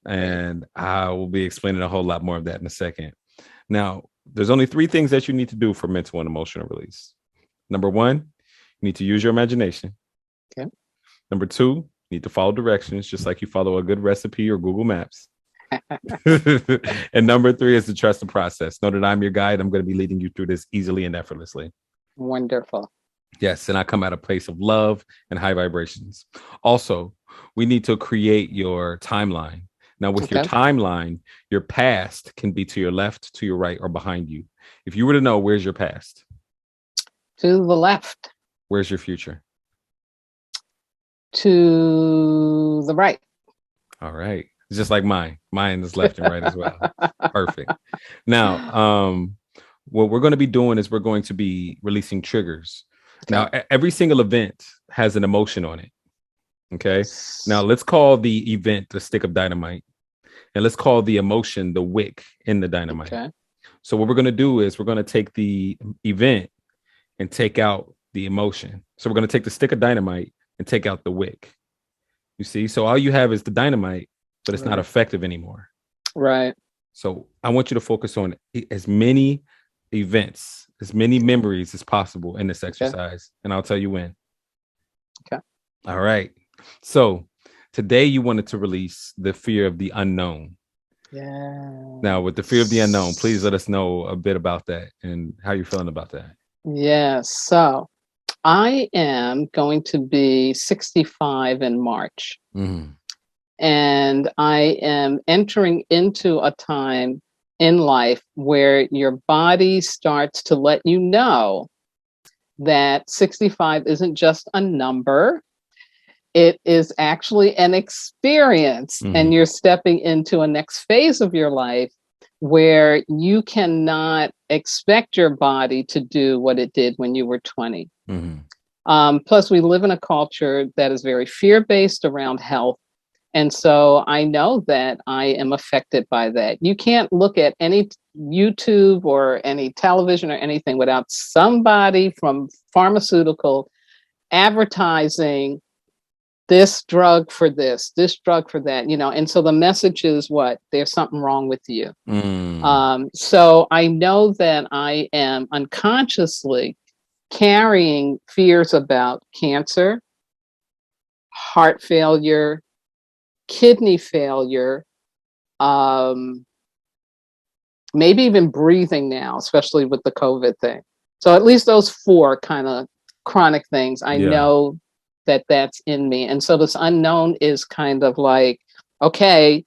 and I will be explaining a whole lot more of that in a second. Now, there's only 3 things that you need to do for mental and emotional release. Number 1, you need to use your imagination. Okay. Number 2, you need to follow directions, just like you follow a good recipe or Google Maps. And number 3 is to trust the process. Know that I'm your guide. I'm going to be leading you through this easily and effortlessly. Wonderful. Yes, and I come at a place of love and high vibrations. Also, we need to create your timeline. Now, with your timeline, your past can be to your left, to your right, or behind you. If you were to know, where's your past? To the left. Where's your future? To the right. All right. It's just like mine. Mine is left and right as well. Perfect. Now, what we're going to be doing is we're going to be releasing triggers. Okay. Now, every single event has an emotion on it. Okay. Now let's call the event the stick of dynamite, and let's call the emotion the wick in the dynamite. Okay. So what we're going to do is we're going to take the event and take out the emotion. So we're going to take the stick of dynamite and take out the wick. You see? So all you have is the dynamite, but it's not effective anymore. Right. So I want you to focus on as many events, as many memories as possible in this exercise. And I'll tell you when. Okay. All right. So today you wanted to release the fear of the unknown. Yeah. Now, with the fear of the unknown, please let us know a bit about that and how you're feeling about that. Yes. So I am going to be 65 in March. Mm-hmm. And I am entering into a time in life where your body starts to let you know that 65 isn't just a number. It is actually an experience. Mm-hmm. And you're stepping into a next phase of your life where you cannot expect your body to do what it did when you were 20. Mm-hmm. Plus, we live in a culture that is very fear-based around health. And so I know that I am affected by that. You can't look at any YouTube or any television or anything without somebody from pharmaceutical advertising this drug for this drug for that, and so the message is what? There's something wrong with you. So I know that I am unconsciously carrying fears about cancer, heart failure, kidney failure, maybe even breathing now, especially with the COVID thing. So at least those 4 kind of chronic things, I know that that's in me. And so this unknown is kind of like, okay,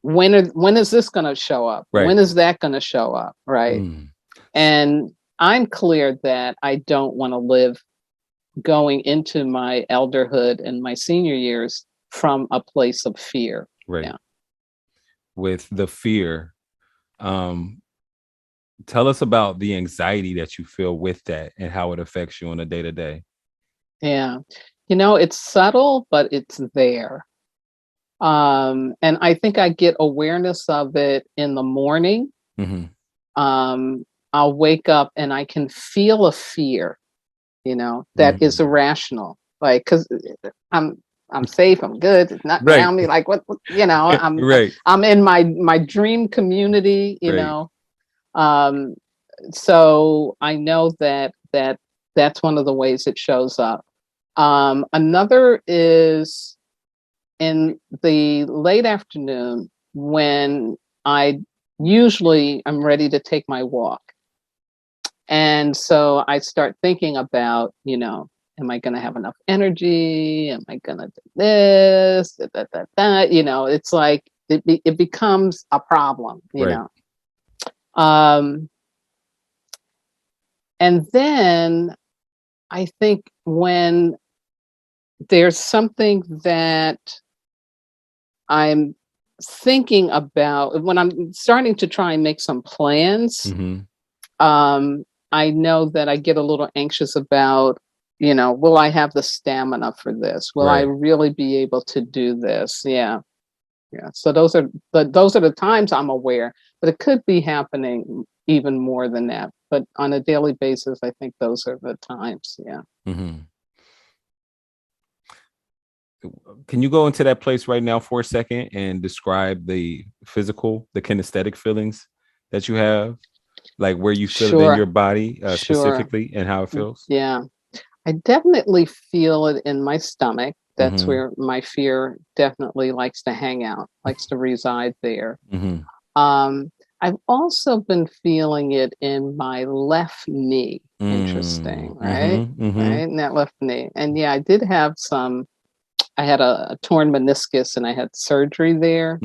when is this going to show up? Right. When is that going to show up? Right. And I'm clear that I don't want to live going into my elderhood and my senior years from a place of fear. Right. Yeah. With the fear, tell us about the anxiety that you feel with that and how it affects you on a day-to-day. Yeah. It's subtle, but it's there. And I think I get awareness of it in the morning. Mm-hmm. I'll wake up and I can feel a fear, that is irrational. Like, because I'm safe, I'm good, it's not around me. Like, what I'm in my dream community, so I know that's one of the ways it shows up. Another is in the late afternoon when I'm ready to take my walk. And so I start thinking about, am I going to have enough energy? Am I going to do this? It's like it becomes a problem, know. And then I think when there's something that I'm thinking about, when I'm starting to try and make some plans, I know that I get a little anxious about, will I have the stamina for this? Will I really be able to do this? Yeah. So those are the times I'm aware, but it could be happening even more than that. But on a daily basis, I think those are the times. Yeah. Mm-hmm. Can you go into that place right now for a second and describe the kinesthetic feelings that you have, like where you feel it in your body specifically and how it feels? Yeah, I definitely feel it in my stomach. That's where my fear definitely likes to hang out, likes to reside there. I've also been feeling it in my left knee. Interesting, right? Right, in that left knee. And yeah, I had a torn meniscus and I had surgery there.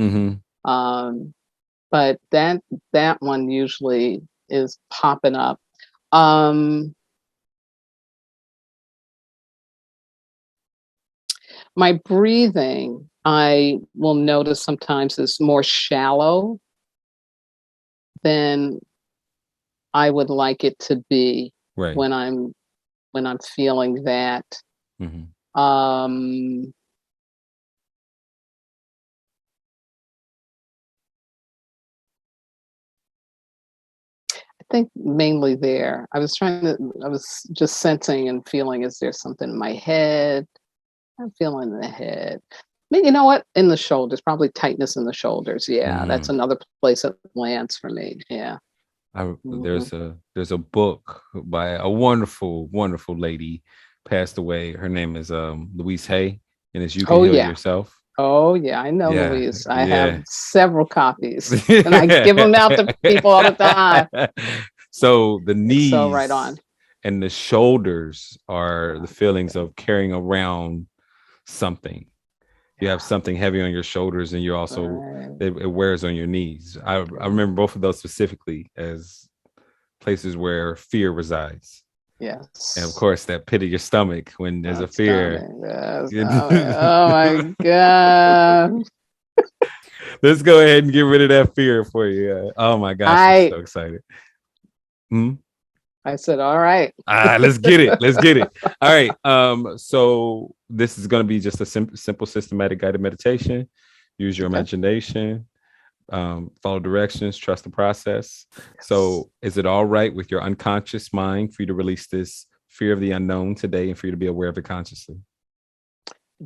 But that one usually is popping up. My breathing, I will notice sometimes is more shallow than I would like it to be Right. when I'm feeling that. I think mainly there. I was just sensing and feeling, is there something in my head? I'm feeling in the head. I mean, you know what? In the shoulders, probably tightness in the shoulders. Yeah, that's another place that lands for me. Yeah. There's a book by a wonderful, wonderful lady, passed away. Her name is Louise Hay, and it's You Can Oh Heal yeah. Yourself. Oh yeah, I know Yeah, Louise. I have yeah. several copies, and I give them out to people all the time. So the It's so right on. knees and the shoulders are the feelings of carrying around something. You have something heavy on your shoulders, and you're also it wears on your knees. I remember both of those specifically as places where fear resides. Yes. And of course, that pit of your stomach when there's a fear. Yes. Oh my God. Let's go ahead and get rid of that fear for you. Oh my gosh, I'm so excited. I said, all right. Let's get it. Let's get it. All right. So this is going to be just a simple systematic guided meditation. Use your imagination. Follow directions. Trust the process. Yes. So is it all right with your unconscious mind for you to release this fear of the unknown today and for you to be aware of it consciously?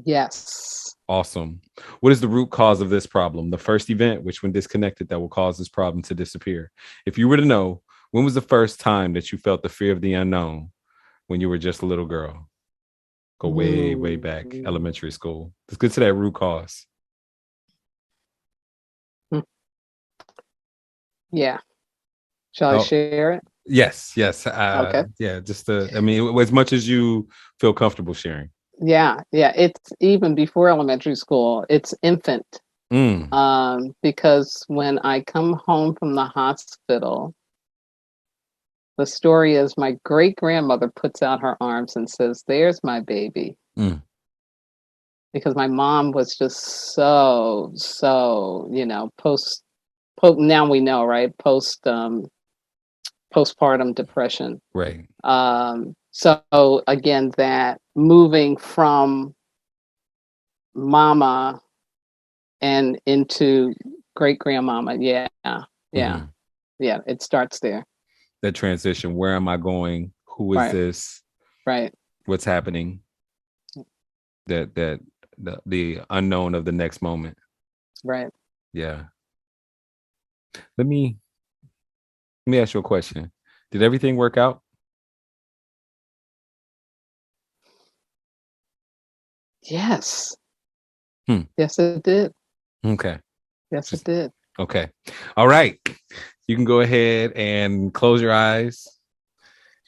Yes. Awesome. What is the root cause of this problem? The first event, which when disconnected, that will cause this problem to disappear. If you were to know, when was the first time that you felt the fear of the unknown? When you were just a little girl? Go way, way back, elementary school. Let's get to that root cause. Yeah. Shall I share it? Yes. Okay. Yeah, just as much as you feel comfortable sharing. Yeah. It's even before elementary school. It's infant. Because when I come home from the hospital, the story is my great-grandmother puts out her arms and says, "There's my baby." Because my mom was just so, now we know, right? Postpartum depression. Right. So again, that moving from mama and into great-grandmama. Yeah. It starts there. That transition. Where am I going? Who is this? Right. What's happening? That the unknown of the next moment. Right. Yeah. Let me ask you a question. Did everything work out? Yes. Yes, it did. Okay. Yes, it did. Okay. All right. You can go ahead and close your eyes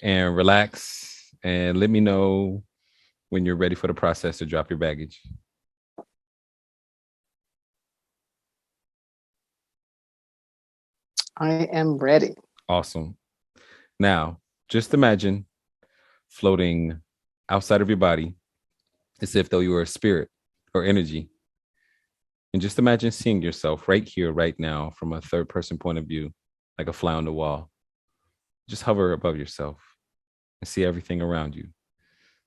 and relax and let me know when you're ready for the process to drop your baggage. I am ready. Awesome. Now, just imagine floating outside of your body as if though you were a spirit or energy. And just imagine seeing yourself right here, right now, from a third person point of view, like a fly on the wall. Just hover above yourself and see everything around you.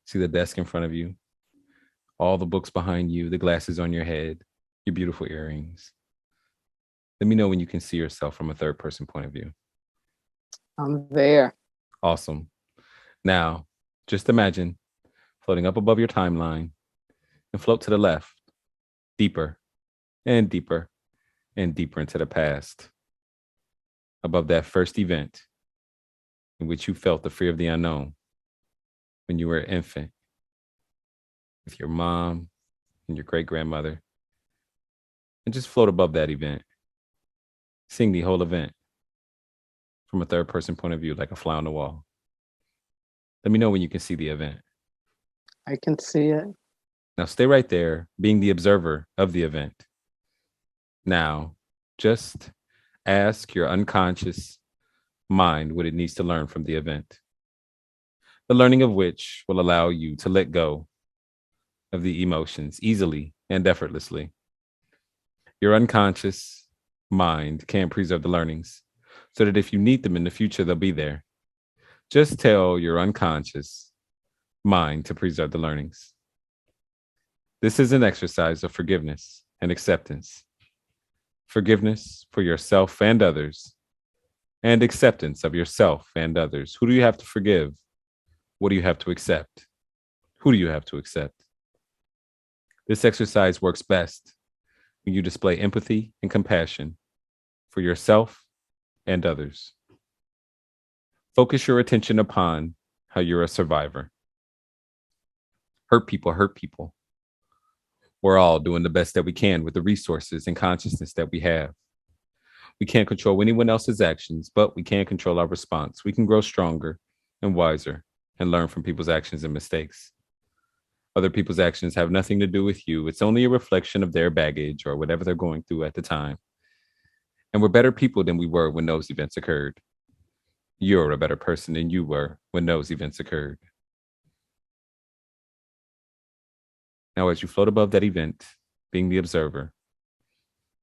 See the desk in front of you, all the books behind you, the glasses on your head, your beautiful earrings. Let me know when you can see yourself from a third person point of view. I'm there. Awesome. Now, just imagine floating up above your timeline and float to the left, deeper and deeper and deeper into the past, above that first event in which you felt the fear of the unknown when you were an infant with your mom and your great-grandmother, and just float above that event, seeing the whole event from a third person point of view, like a fly on the wall. Let me know when you can see the event. I can see it. Now stay right there, being the observer of the event. Now, just ask your unconscious mind what it needs to learn from the event. The learning of which will allow you to let go of the emotions easily and effortlessly. Your unconscious mind can't preserve the learnings. so that if you need them in the future, they'll be there. Just tell your unconscious mind to preserve the learnings. This is an exercise of forgiveness and acceptance. Forgiveness for yourself and others, and acceptance of yourself and others. Who do you have to forgive? What do you have to accept? Who do you have to accept? This exercise works best when you display empathy and compassion for yourself and others. Focus your attention upon how you're a survivor. Hurt people hurt people. We're all doing the best that we can with the resources and consciousness that we have. We can't control anyone else's actions, but we can control our response. We can grow stronger and wiser and learn from people's actions and mistakes. Other people's actions have nothing to do with you. It's only a reflection of their baggage or whatever they're going through at the time. And we're better people than we were when those events occurred. You're a better person than you were when those events occurred. Now, as you float above that event, being the observer,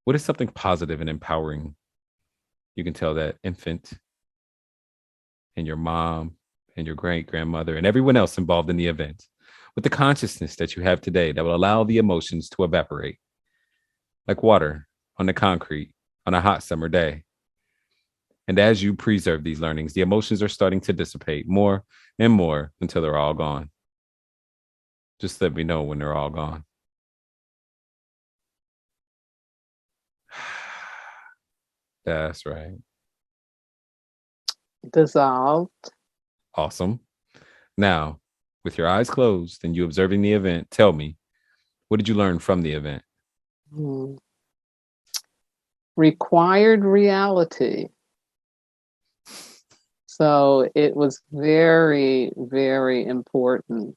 what is something positive and empowering you can tell that infant and your mom and your great-grandmother and everyone else involved in the event with the consciousness that you have today that will allow the emotions to evaporate like water on the concrete on a hot summer day? And as you preserve these learnings, the emotions are starting to dissipate more and more until they're all gone. Just let me know when they're all gone. That's right. Dissolved. Awesome. Now, with your eyes closed and you observing the event, tell me, what did you learn from the event? Required reality. So it was very, very important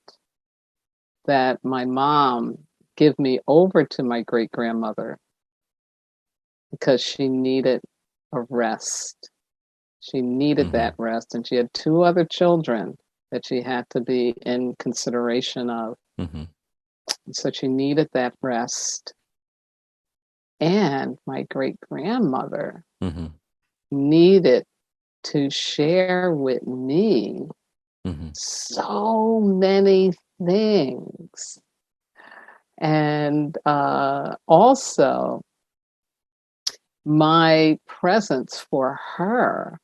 that my mom give me over to my great-grandmother because she needed a rest. She needed that rest, and she had 2 other children that she had to be in consideration of. So she needed that rest. And my great-grandmother needed to share with me so many things. And also, my presence for her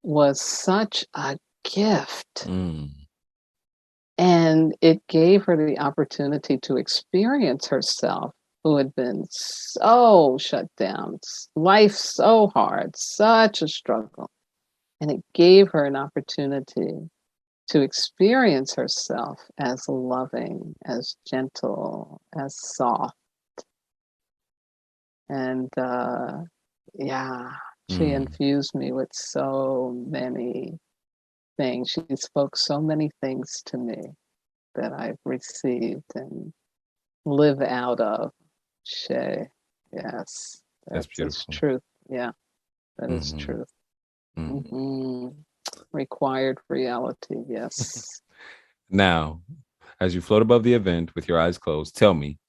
was such a gift. And it gave her the opportunity to experience herself, who had been so shut down, life so hard, such a struggle. And it gave her an opportunity to experience herself as loving, as gentle, as soft. And she infused me with so many things. She spoke so many things to me that I've received and live out of. Shay, yes, that's beautiful. That's truth. Yeah, that is truth. Required reality. Yes. Now, as you float above the event with your eyes closed, tell me,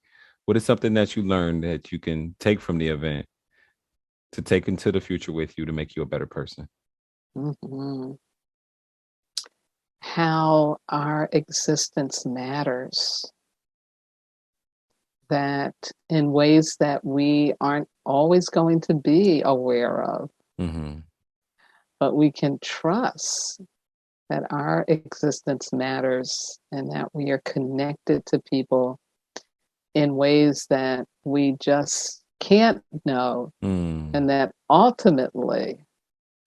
what is something that you learned that you can take from the event to take into the future with you to make you a better person? How our existence matters. That in ways that we aren't always going to be aware of. But we can trust that our existence matters and that we are connected to people in ways that we just can't know. And that ultimately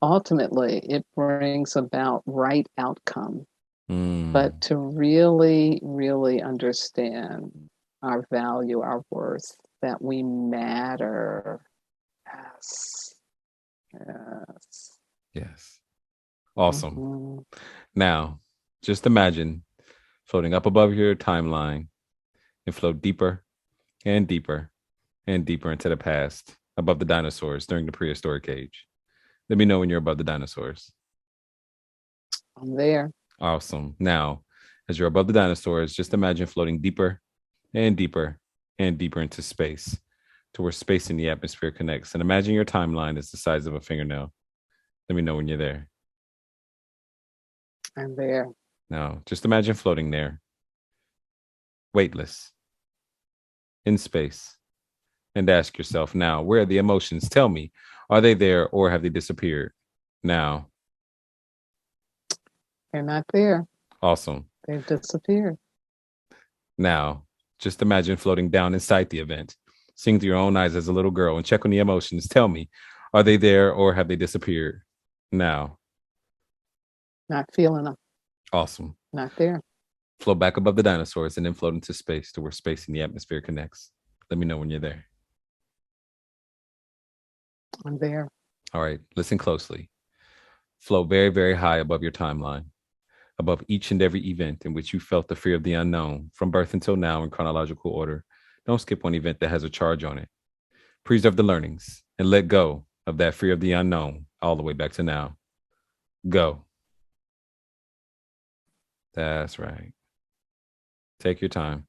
it brings about right outcome. But to really, really understand our value, our worth, that we matter. Yes. Awesome. Now, just imagine floating up above your timeline and float deeper and deeper and deeper into the past, above the dinosaurs during the prehistoric age. Let me know when you're above the dinosaurs. I'm there. Awesome. Now, as you're above the dinosaurs, just imagine floating deeper and deeper and deeper into space, to where space and the atmosphere connects. And imagine your timeline is the size of a fingernail. Let me know when you're there. I'm there. Now, just imagine floating there, weightless, in space, and ask yourself now, where are the emotions? Tell me, are they there or have they disappeared? Now, They're not there. awesome. They've disappeared. Now, just imagine floating down inside the event, seeing through your own eyes as a little girl and check on the emotions. Tell me, are they there or have they disappeared? Now, Not feeling them. awesome. Not there. Float back above the dinosaurs and then float into space to where space and the atmosphere connects. Let me know when you're there. I'm there. All right, listen closely. Float very, very high above your timeline, above each and every event in which you felt the fear of the unknown from birth until now in chronological order. Don't skip one event that has a charge on it. Preserve the learnings and let go of that fear of the unknown all the way back to now. Go. That's right. Take your time.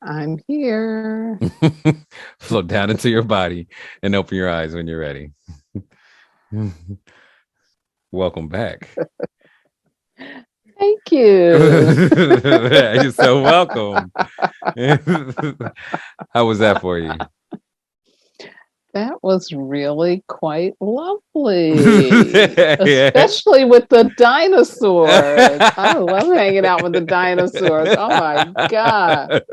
I'm here. Float down into your body and open your eyes when you're ready. Welcome back. Thank you. You're so welcome. How was that for you? That was really quite lovely, especially with the dinosaurs. I love hanging out with the dinosaurs. Oh my God.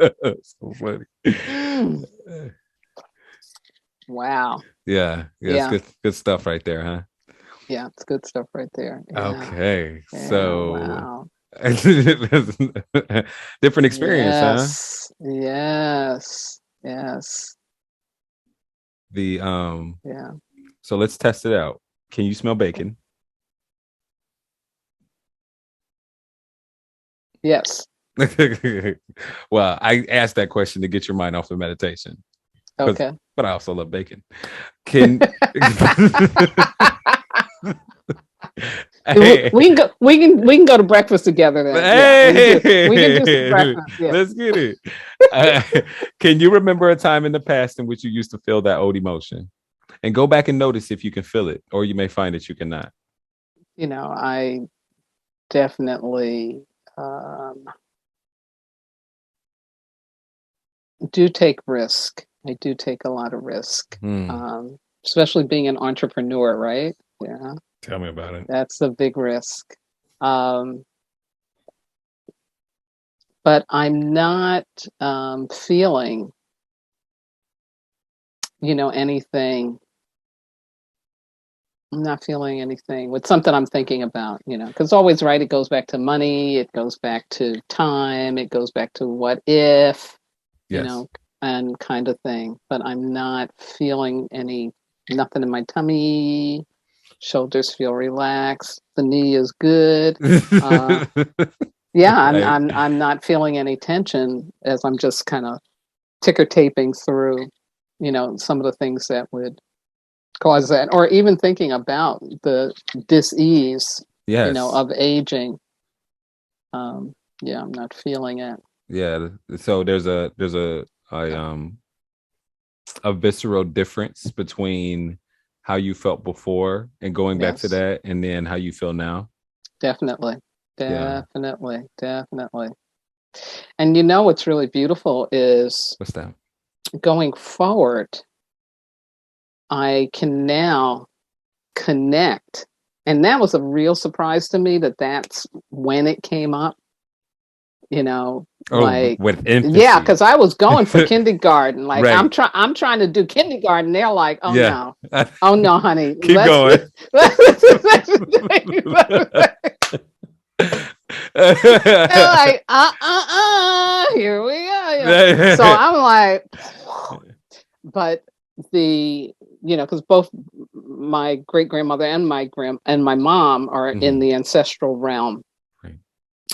So funny. Wow. Yeah, it's good stuff right there, huh? Yeah, it's good stuff right there. Yeah. Okay, Yeah, so wow. different experience, huh? Yes. The Yeah. So let's test it out. Can you smell bacon? Yes. Well, I asked that question to get your mind off of meditation. Okay. But I also love bacon. Can Hey. We can go to breakfast together then. Hey. Yeah, we can do some breakfast. Yeah. Let's get it. Can you remember a time in the past in which you used to feel that old emotion? And go back and notice if you can feel it, or you may find that you cannot. I definitely do take risk. I do take a lot of risk, especially being an entrepreneur, right? Yeah. Tell me about it. That's a big risk. But I'm not feeling, anything. I'm not feeling anything with something I'm thinking about, because always, right, it goes back to money, it goes back to time, it goes back to what if, yes. And kind of thing. But I'm not feeling nothing in my tummy. Shoulders feel relaxed. The knee is good. Yeah, I'm not feeling any tension as I'm just kind of ticker taping through, some of the things that would cause that, or even thinking about the dis-ease, yes. Of aging. Yeah, I'm not feeling it. Yeah. So there's a visceral difference between how you felt before and going back to that, and then how you feel now. Definitely. And what's really beautiful is, what's that? Going forward, I can now connect. And that was a real surprise to me that's when it came up, with infancy. Yeah, because I was going for kindergarten. Like right. I'm trying to do kindergarten. They're like, no. Oh no, honey. Keep going. They're like, here we go. So I'm like, but because both my great grandmother and my mom are in the ancestral realm. Right.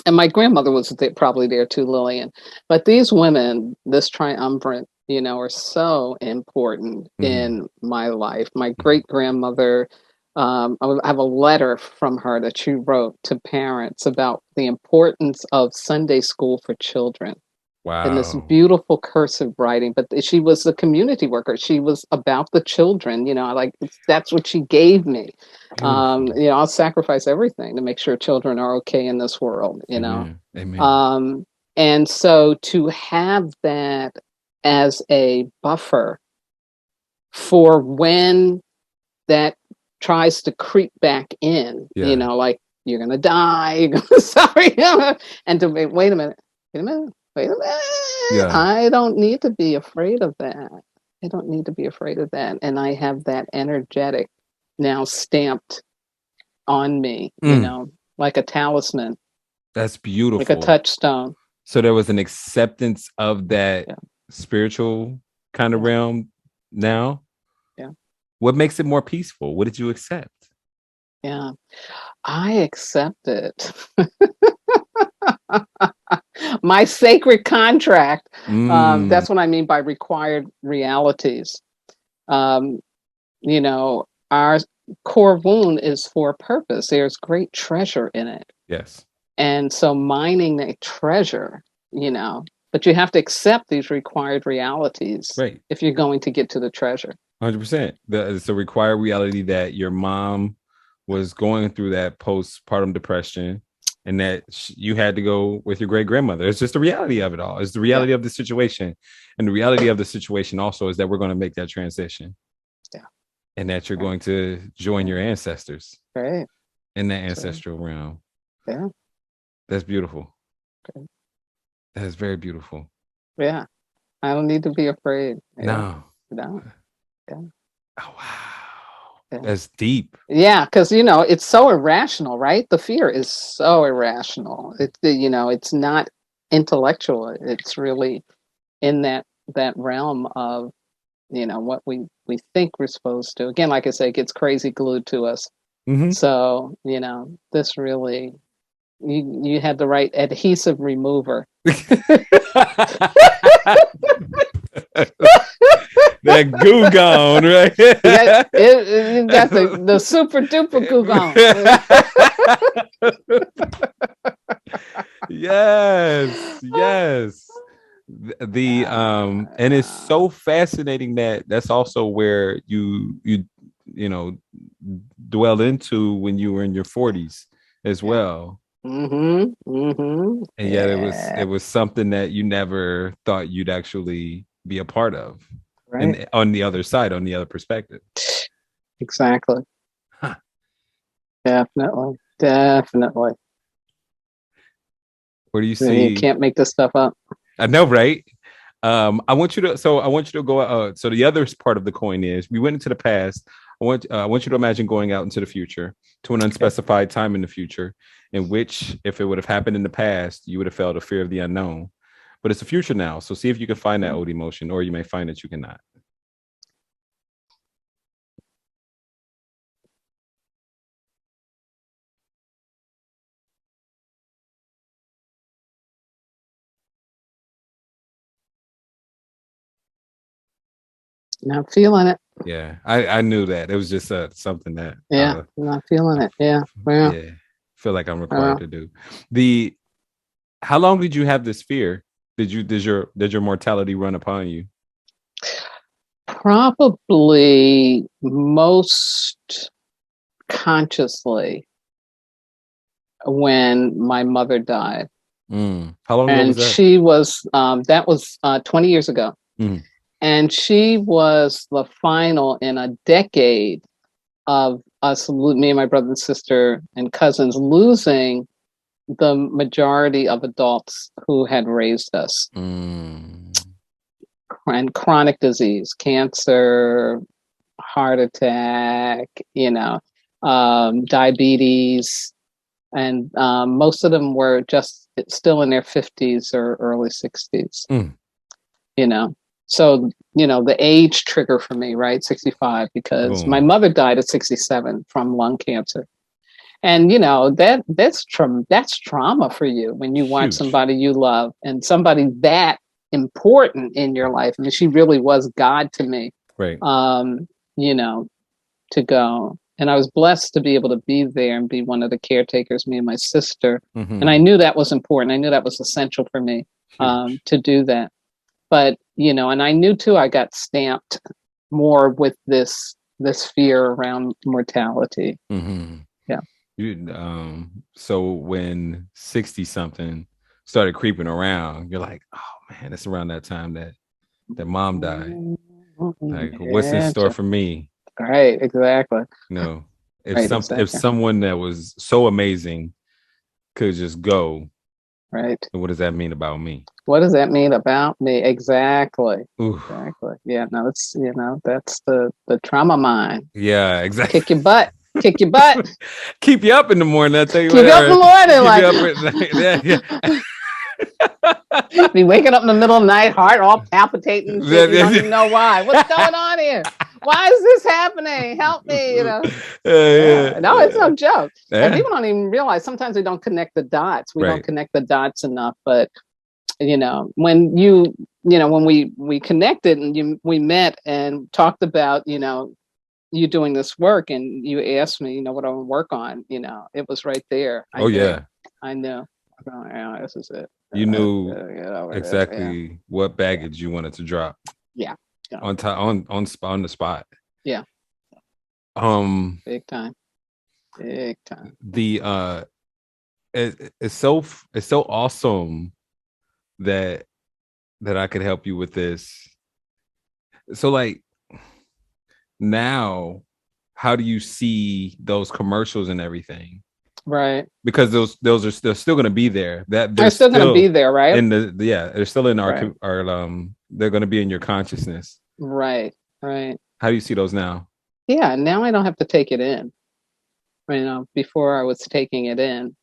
And my grandmother was probably there too, Lillian. But these women, this triumvirate, are so important in my life. My great grandmother, I have a letter from her that she wrote to parents about the importance of Sunday school for children. in this Wow. beautiful cursive writing. But she was a community worker. She was about the children, that's what she gave me. Beautiful. I'll sacrifice everything to make sure children are okay in this world, Amen. Amen. and so to have that as a buffer for when that tries to creep back in, Yeah. like you're going to die, you're gonna, sorry, and to wait a minute, Yeah. I don't need to be afraid of that. I don't need to be afraid of that. And I have that energetic now stamped on me, like a talisman, That's like a beautiful. touchstone. So there was an acceptance of that Yeah. spiritual kind of realm now. Yeah. What makes it more peaceful? What did you accept? Yeah. I accept it. My sacred contract. That's what I mean by required realities. Our core wound is for a purpose. There's great treasure in it. Yes. And so mining that treasure, but you have to accept these required realities if you're going to get to the treasure. 100%. It's a required reality that your mom was going through that postpartum depression and that you had to go with your great grandmother. It's just the reality of it all. It's the reality of the situation. And the reality of the situation also is that we're going to make that transition. Yeah. And that you're going to join your ancestors in that ancestral realm. Yeah. That's beautiful. That is very beautiful. Yeah. I don't need to be afraid. No. Yeah. Oh, wow. That's deep. Yeah, because it's so irrational, right? The fear is so irrational. It's not intellectual. It's really in that realm of what we think we're supposed to. Again, like I say, it gets crazy glued to us. Mm-hmm. So this really, you had the right adhesive remover. That goo gone, right? You got the super duper goo gone. Yes. And it's so fascinating that's also where you dwell into when you were in your 40s as well. Mm-hmm. Mm-hmm. And yet it was something that you never thought you'd actually be a part of. And on the other side, on the other perspective. Exactly. Huh. Definitely. Where do you see? You can't make this stuff up. I know, right? I want you to go. So the other part of the coin is we went into the past. I want you to imagine going out into the future to an unspecified time in the future, in which, if it would have happened in the past, you would have felt a fear of the unknown. But it's the future now. So see if you can find that old emotion, or you may find that you cannot. Not feeling it. Yeah, I knew that. It was just something that. Not feeling it. Yeah. Well, yeah. Feel like I'm required to do. How long did you have this fear? Did your mortality run upon you? Probably most consciously when my mother died. How long ago was that? She was that was 20 years ago. And she was the final in a decade of us, me and my brother and sister and cousins, losing the majority of adults who had raised us. And chronic disease, cancer, heart attack, diabetes. And most of them were just still in their 50s or early 60s. So, the age trigger for me, right? 65, because my mother died at 67 from lung cancer. And, that's trauma for you when you watch somebody you love and somebody that important in your life. I mean, she really was God to me, right? To go. And I was blessed to be able to be there and be one of the caretakers, me and my sister. And I knew that was important. I knew that was essential for me. to do that. But, and I knew too, I got stamped more with this fear around mortality. Mm-hmm. Yeah. So when 60 something started creeping around, you're like, oh man, it's around that time that mom died. Like, what's in store for me? Right, exactly. If someone that was so amazing could just go, right, what does that mean about me? What does that mean about me? Exactly. Oof. Exactly. Yeah. No, it's that's the trauma mind. Yeah, exactly. Kick your butt. Kick your butt. Keep you up in the morning. I tell you. Keep you up in the morning. Be waking up in the middle of the night, heart all palpitating. Shit, you don't even know why. What's going on here? Why is this happening? Help me. No, it's no joke. And people don't even realize. Sometimes they don't connect the dots. We don't connect the dots enough. But when when we connected and we met and talked about you doing this work, and you asked me what I would work on, it was right there. I knew. Oh, yeah, this is it. You knew exactly what baggage you wanted to drop. Yeah. On the spot. Yeah. Big time. The it's so awesome that I could help you with this. So like now, how do you see those commercials and everything? Right. Because they're still going to be there. They're still going to be there, right? They're still in our they're going to be in your consciousness. Right. Right. How do you see those now? Yeah, now I don't have to take it in. Before I was taking it in,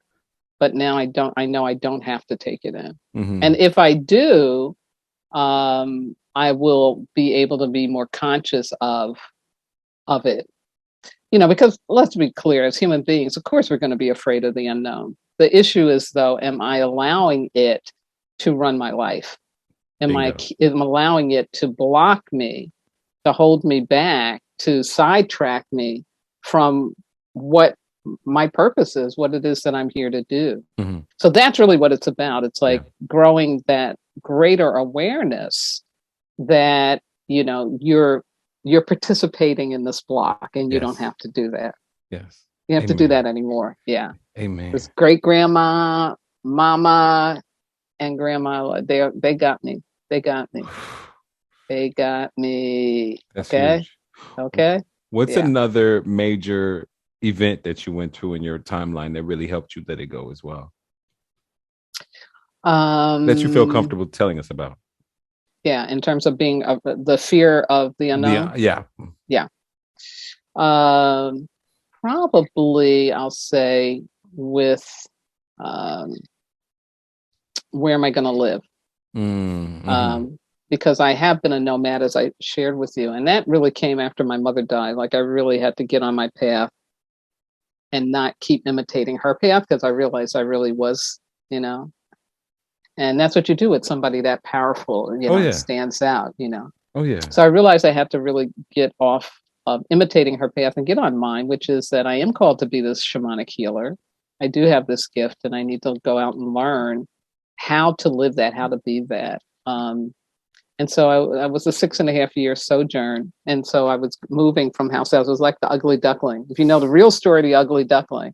but now I don't. I know I don't have to take it in. Mm-hmm. And if I do, I will be able to be more conscious of it. Because let's be clear, as human beings, of course, we're going to be afraid of the unknown. The issue is, though, am I allowing it to run my life? Am I allowing it to block me, to hold me back, to sidetrack me from what my purpose is, what it is that I'm here to do? Mm-hmm. So that's really what it's about. It's like growing that greater awareness that, you're participating in this block, and you don't have to do that. Yes. You have to do that anymore. Yeah. Amen. This great grandma, mama, and grandma, they got me. They got me. They got me. That's okay. Huge. Okay. What's another major event that you went through in your timeline that really helped you let it go as well? That you feel comfortable telling us about? Yeah, in terms of being the fear of the unknown. Yeah. Probably I'll say with where am I going to live? Mm-hmm. Because I have been a nomad, as I shared with you, and that really came after my mother died. Like I really had to get on my path and not keep imitating her path, because I realized I really was, and that's what you do with somebody that powerful, stands out, Oh yeah. So I realized I had to really get off of imitating her path and get on mine, which is that I am called to be this shamanic healer. I do have this gift, and I need to go out and learn how to live that, how to be that. And so I was a 6.5 year sojourn. And so I was moving from house to house. It was like the ugly duckling. If you know the real story of the ugly duckling,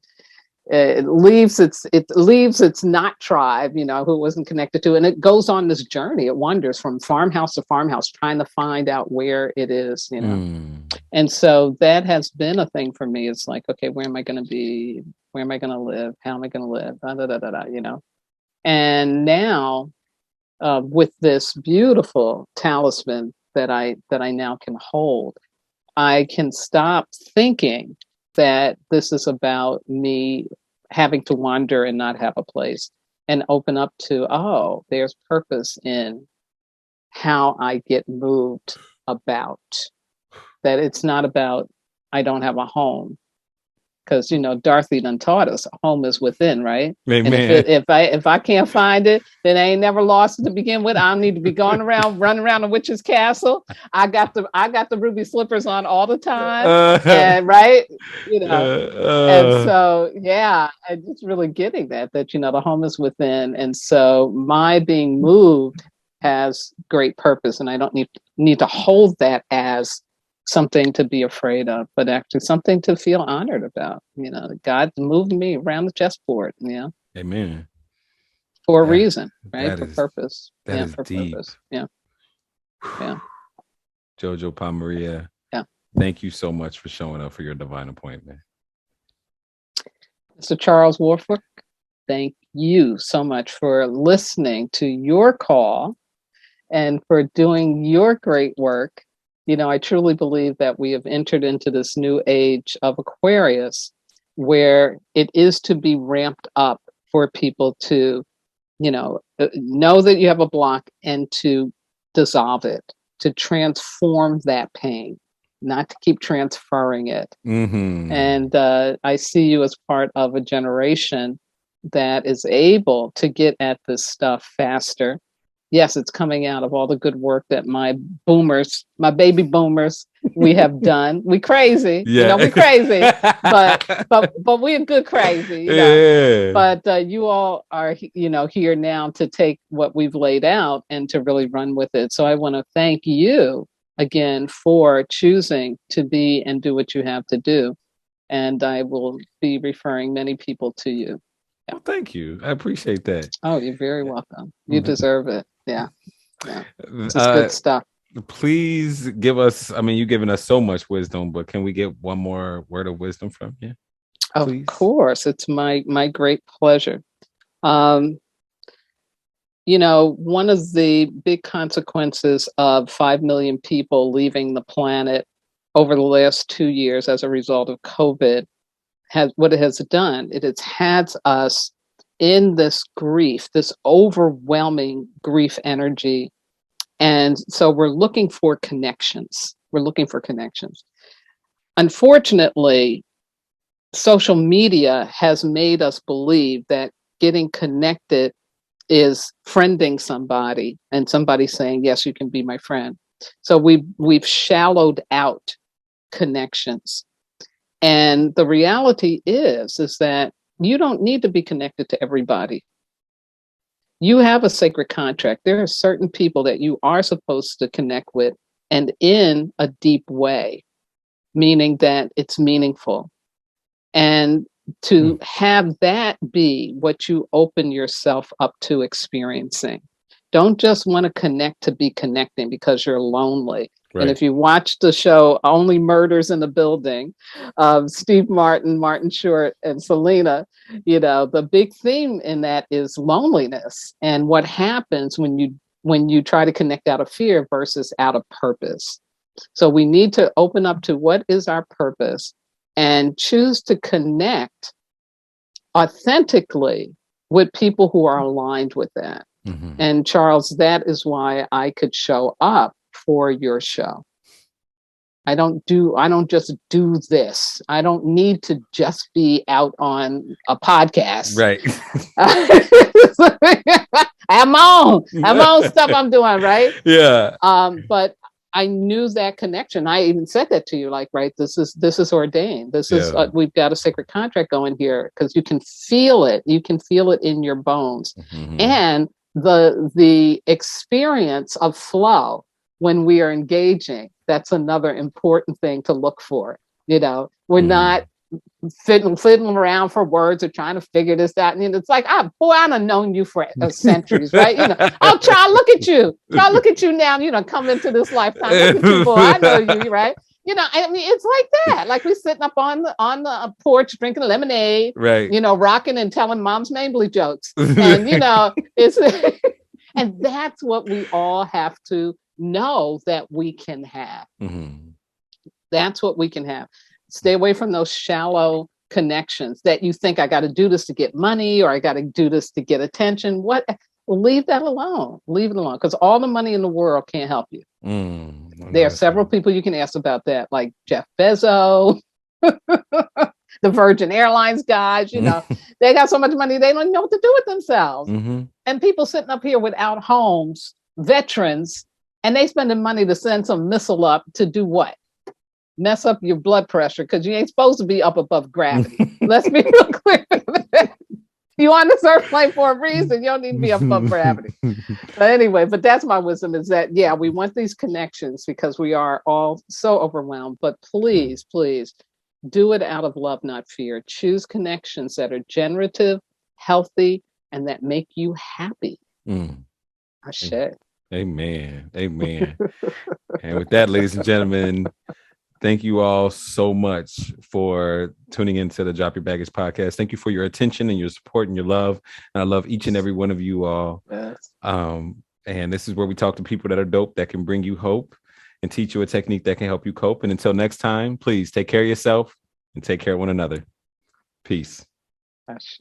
it leaves its not tribe, who it wasn't connected to. And it goes on this journey. It wanders from farmhouse to farmhouse, trying to find out where it is, And so that has been a thing for me. It's like, okay, where am I going to be? Where am I going to live? How am I going to live? And now, with this beautiful talisman that I now can hold, I can stop thinking that this is about me having to wander and not have a place, and open up to, there's purpose in how I get moved about. That it's not about I don't have a home. because Dorothy done taught us home is within, right? Amen. And if I can't find it, then I ain't never lost it to begin with. I don't need to be running around the witch's castle. I got the ruby slippers on all the time, and right, and so and just really getting that the home is within, and so my being moved has great purpose, and I don't need to hold that as something to be afraid of, but actually something to feel honored about. God moved me around the chessboard. Amen. For a reason, right? For purpose. That is for deep. Purpose. Yeah. Jojopahmaria. Yeah. Thank you so much for showing up for your divine appointment. Mr. Charles Woolfork, thank you so much for listening to your call and for doing your great work. I truly believe that we have entered into this new age of Aquarius where it is to be ramped up for people to, know that you have a block and to dissolve it, to transform that pain, not to keep transferring it. Mm-hmm. And I see you as part of a generation that is able to get at this stuff faster. Yes, it's coming out of all the good work that my baby boomers, we have done. We crazy, we crazy, but we're good crazy, Yeah. But you all are, here now to take what we've laid out and to really run with it. So I want to thank you again for choosing to be and do what you have to do. And I will be referring many people to you. Yeah. Well, thank you. I appreciate that. Oh, you're very welcome. You deserve it. Yeah. It's good stuff. Please give us, you've given us so much wisdom, but can we get one more word of wisdom from you? Please? Of course. It's my great pleasure. One of the big consequences of 5 million people leaving the planet over the last 2 years as a result of COVID what it has done. It has had us in this grief, this overwhelming grief energy. And so we're looking for connections. Unfortunately, social media has made us believe that getting connected is friending somebody and somebody saying, yes, you can be my friend. So we've shallowed out connections. And the reality is that you don't need to be connected to everybody. You have a sacred contract. There are certain people that you are supposed to connect with, and in a deep way, meaning that it's meaningful. And to have that be what you open yourself up to experiencing. Don't just want to connect to be connecting because you're lonely. Right. And if you watch the show Only Murders in the Building, Steve Martin Short, and Selena, the big theme in that is loneliness and what happens when you try to connect out of fear versus out of purpose. So we need to open up to what is our purpose and choose to connect authentically with people who are aligned with that. Mm-hmm. And Charles, that is why I could show up for your show. I don't just do this. I don't need to just be out on a podcast. Right. I have my own stuff I'm doing, right? Yeah. But I knew that connection. I even said that to you, like, right, this is ordained. This is we've got a sacred contract going here, because you can feel it. You can feel it in your bones. Mm-hmm. And the experience of flow when we are engaging, that's another important thing to look for. We're not fiddling around for words or trying to figure this out. And it's like, I done known you for centuries, right? I'll try look at you now, come into this lifetime. Look at you, boy, I know you, right? It's like that. Like we're sitting up on the porch drinking lemonade, right? Rocking and telling mom's Mabley jokes. And it's and that's what we all have to know that we can have. Mm-hmm. That's what we can have. Stay away from those shallow connections that you think I got to do this to get money or I got to do this to get attention. Leave that alone. Leave it alone, because all the money in the world can't help you. There are several people you can ask about that, like Jeff Bezos, the Virgin Airlines guys, you know, they got so much money, they don't even know what to do with themselves. And people sitting up here without homes, veterans, and they spending money to send some missile up to do what? Mess up your blood pressure, because you ain't supposed to be up above gravity. Let's be real clear. You on this earth plane for a reason. You don't need to be above gravity. But anyway, but that's my wisdom, is that, yeah, we want these connections because we are all so overwhelmed. But please, please do it out of love, not fear. Choose connections that are generative, healthy, and that make you happy. Ashe. Amen. Amen. And with that, ladies and gentlemen, thank you all so much for tuning into the Drop Your Baggage podcast. Thank you for your attention and your support and your love. And I love each and every one of you all. Yes. And this is where we talk to people that are dope, that can bring you hope and teach you a technique that can help you cope. And until next time, please take care of yourself and take care of one another. Peace. Ashe.